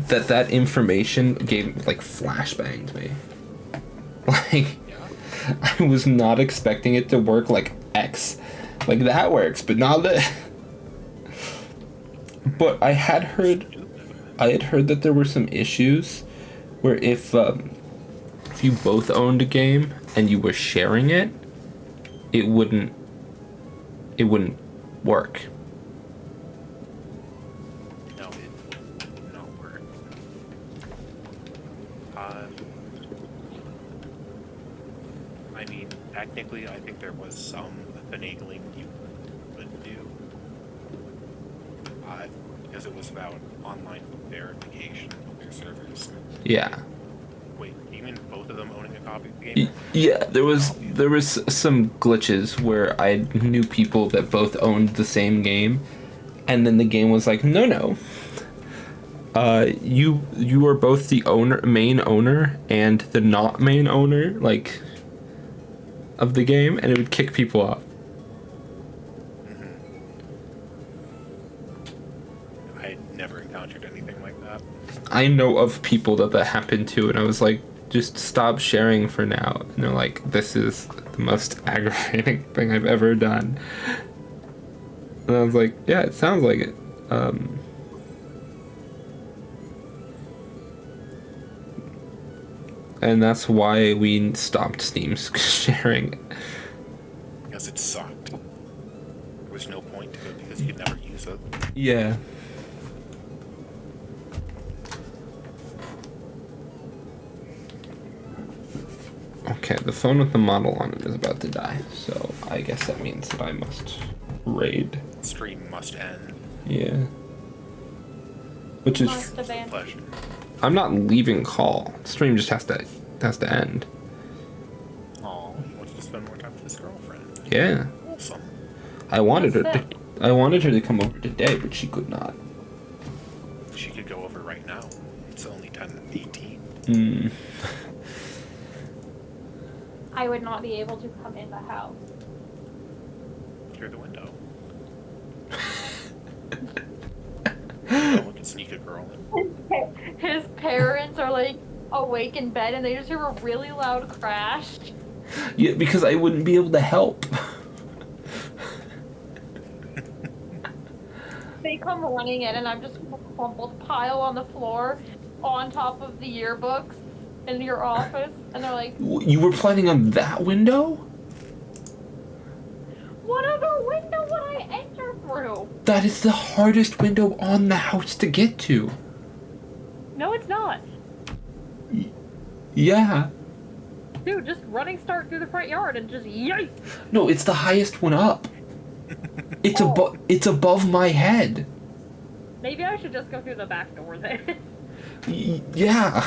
that information gave, like, flashbanged me. Like, Yeah. I was not expecting it to work like X. Like, that works, but not that. But I had heard that there were some issues where if you both owned a game and you were sharing it, it wouldn't work. No, it would not work. I mean, technically, I think there was some finagling you could do. Because it was about online verification of their servers. Yeah. Wait, you mean both of them owning a copy of the game? Yeah, there was some glitches where I knew people that both owned the same game, and then the game was like, no. You are both the main owner, and the not main owner, like, of the game, and it would kick people off. I never encountered anything like that. I know of people that happened to, and I was like, just stop sharing for now. And they're like, this is the most aggravating thing I've ever done. And I was like, yeah, it sounds like it. And that's why we stopped Steam sharing. Because it sucked. There was no point to it because you could never use it. Yeah. Okay, the phone with the model on it is about to die, so I guess that means that I must raid. Stream must end. Yeah. Which is Must abandon. Pleasure. I'm not leaving call. Stream just has to end. Aw, he wanted to spend more time with his girlfriend. Yeah. Awesome. I wanted her That's to I wanted her to come over today, but she could not. She could go over right now. It's only 10:18. Hmm. I would not be able to come in the house. Through the window. No one can sneak a girl in. His parents are like awake in bed and they just hear a really loud crash. Yeah, because I wouldn't be able to help. They come running in and I'm just a crumpled pile on the floor on top of the yearbooks in your office, and they're like, You were planning on that window? what other window would I enter through? That is the hardest window on the house to get to. No, it's not. Yeah. Dude, just running start through the front yard and just yikes. No, it's the highest one up. It's above my head. Maybe I should just go through the back door then. Yeah.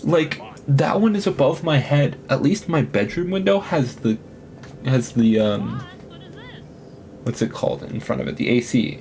Like, that one is above my head. At least my bedroom window has the What is this? what's it called in front of it? The AC.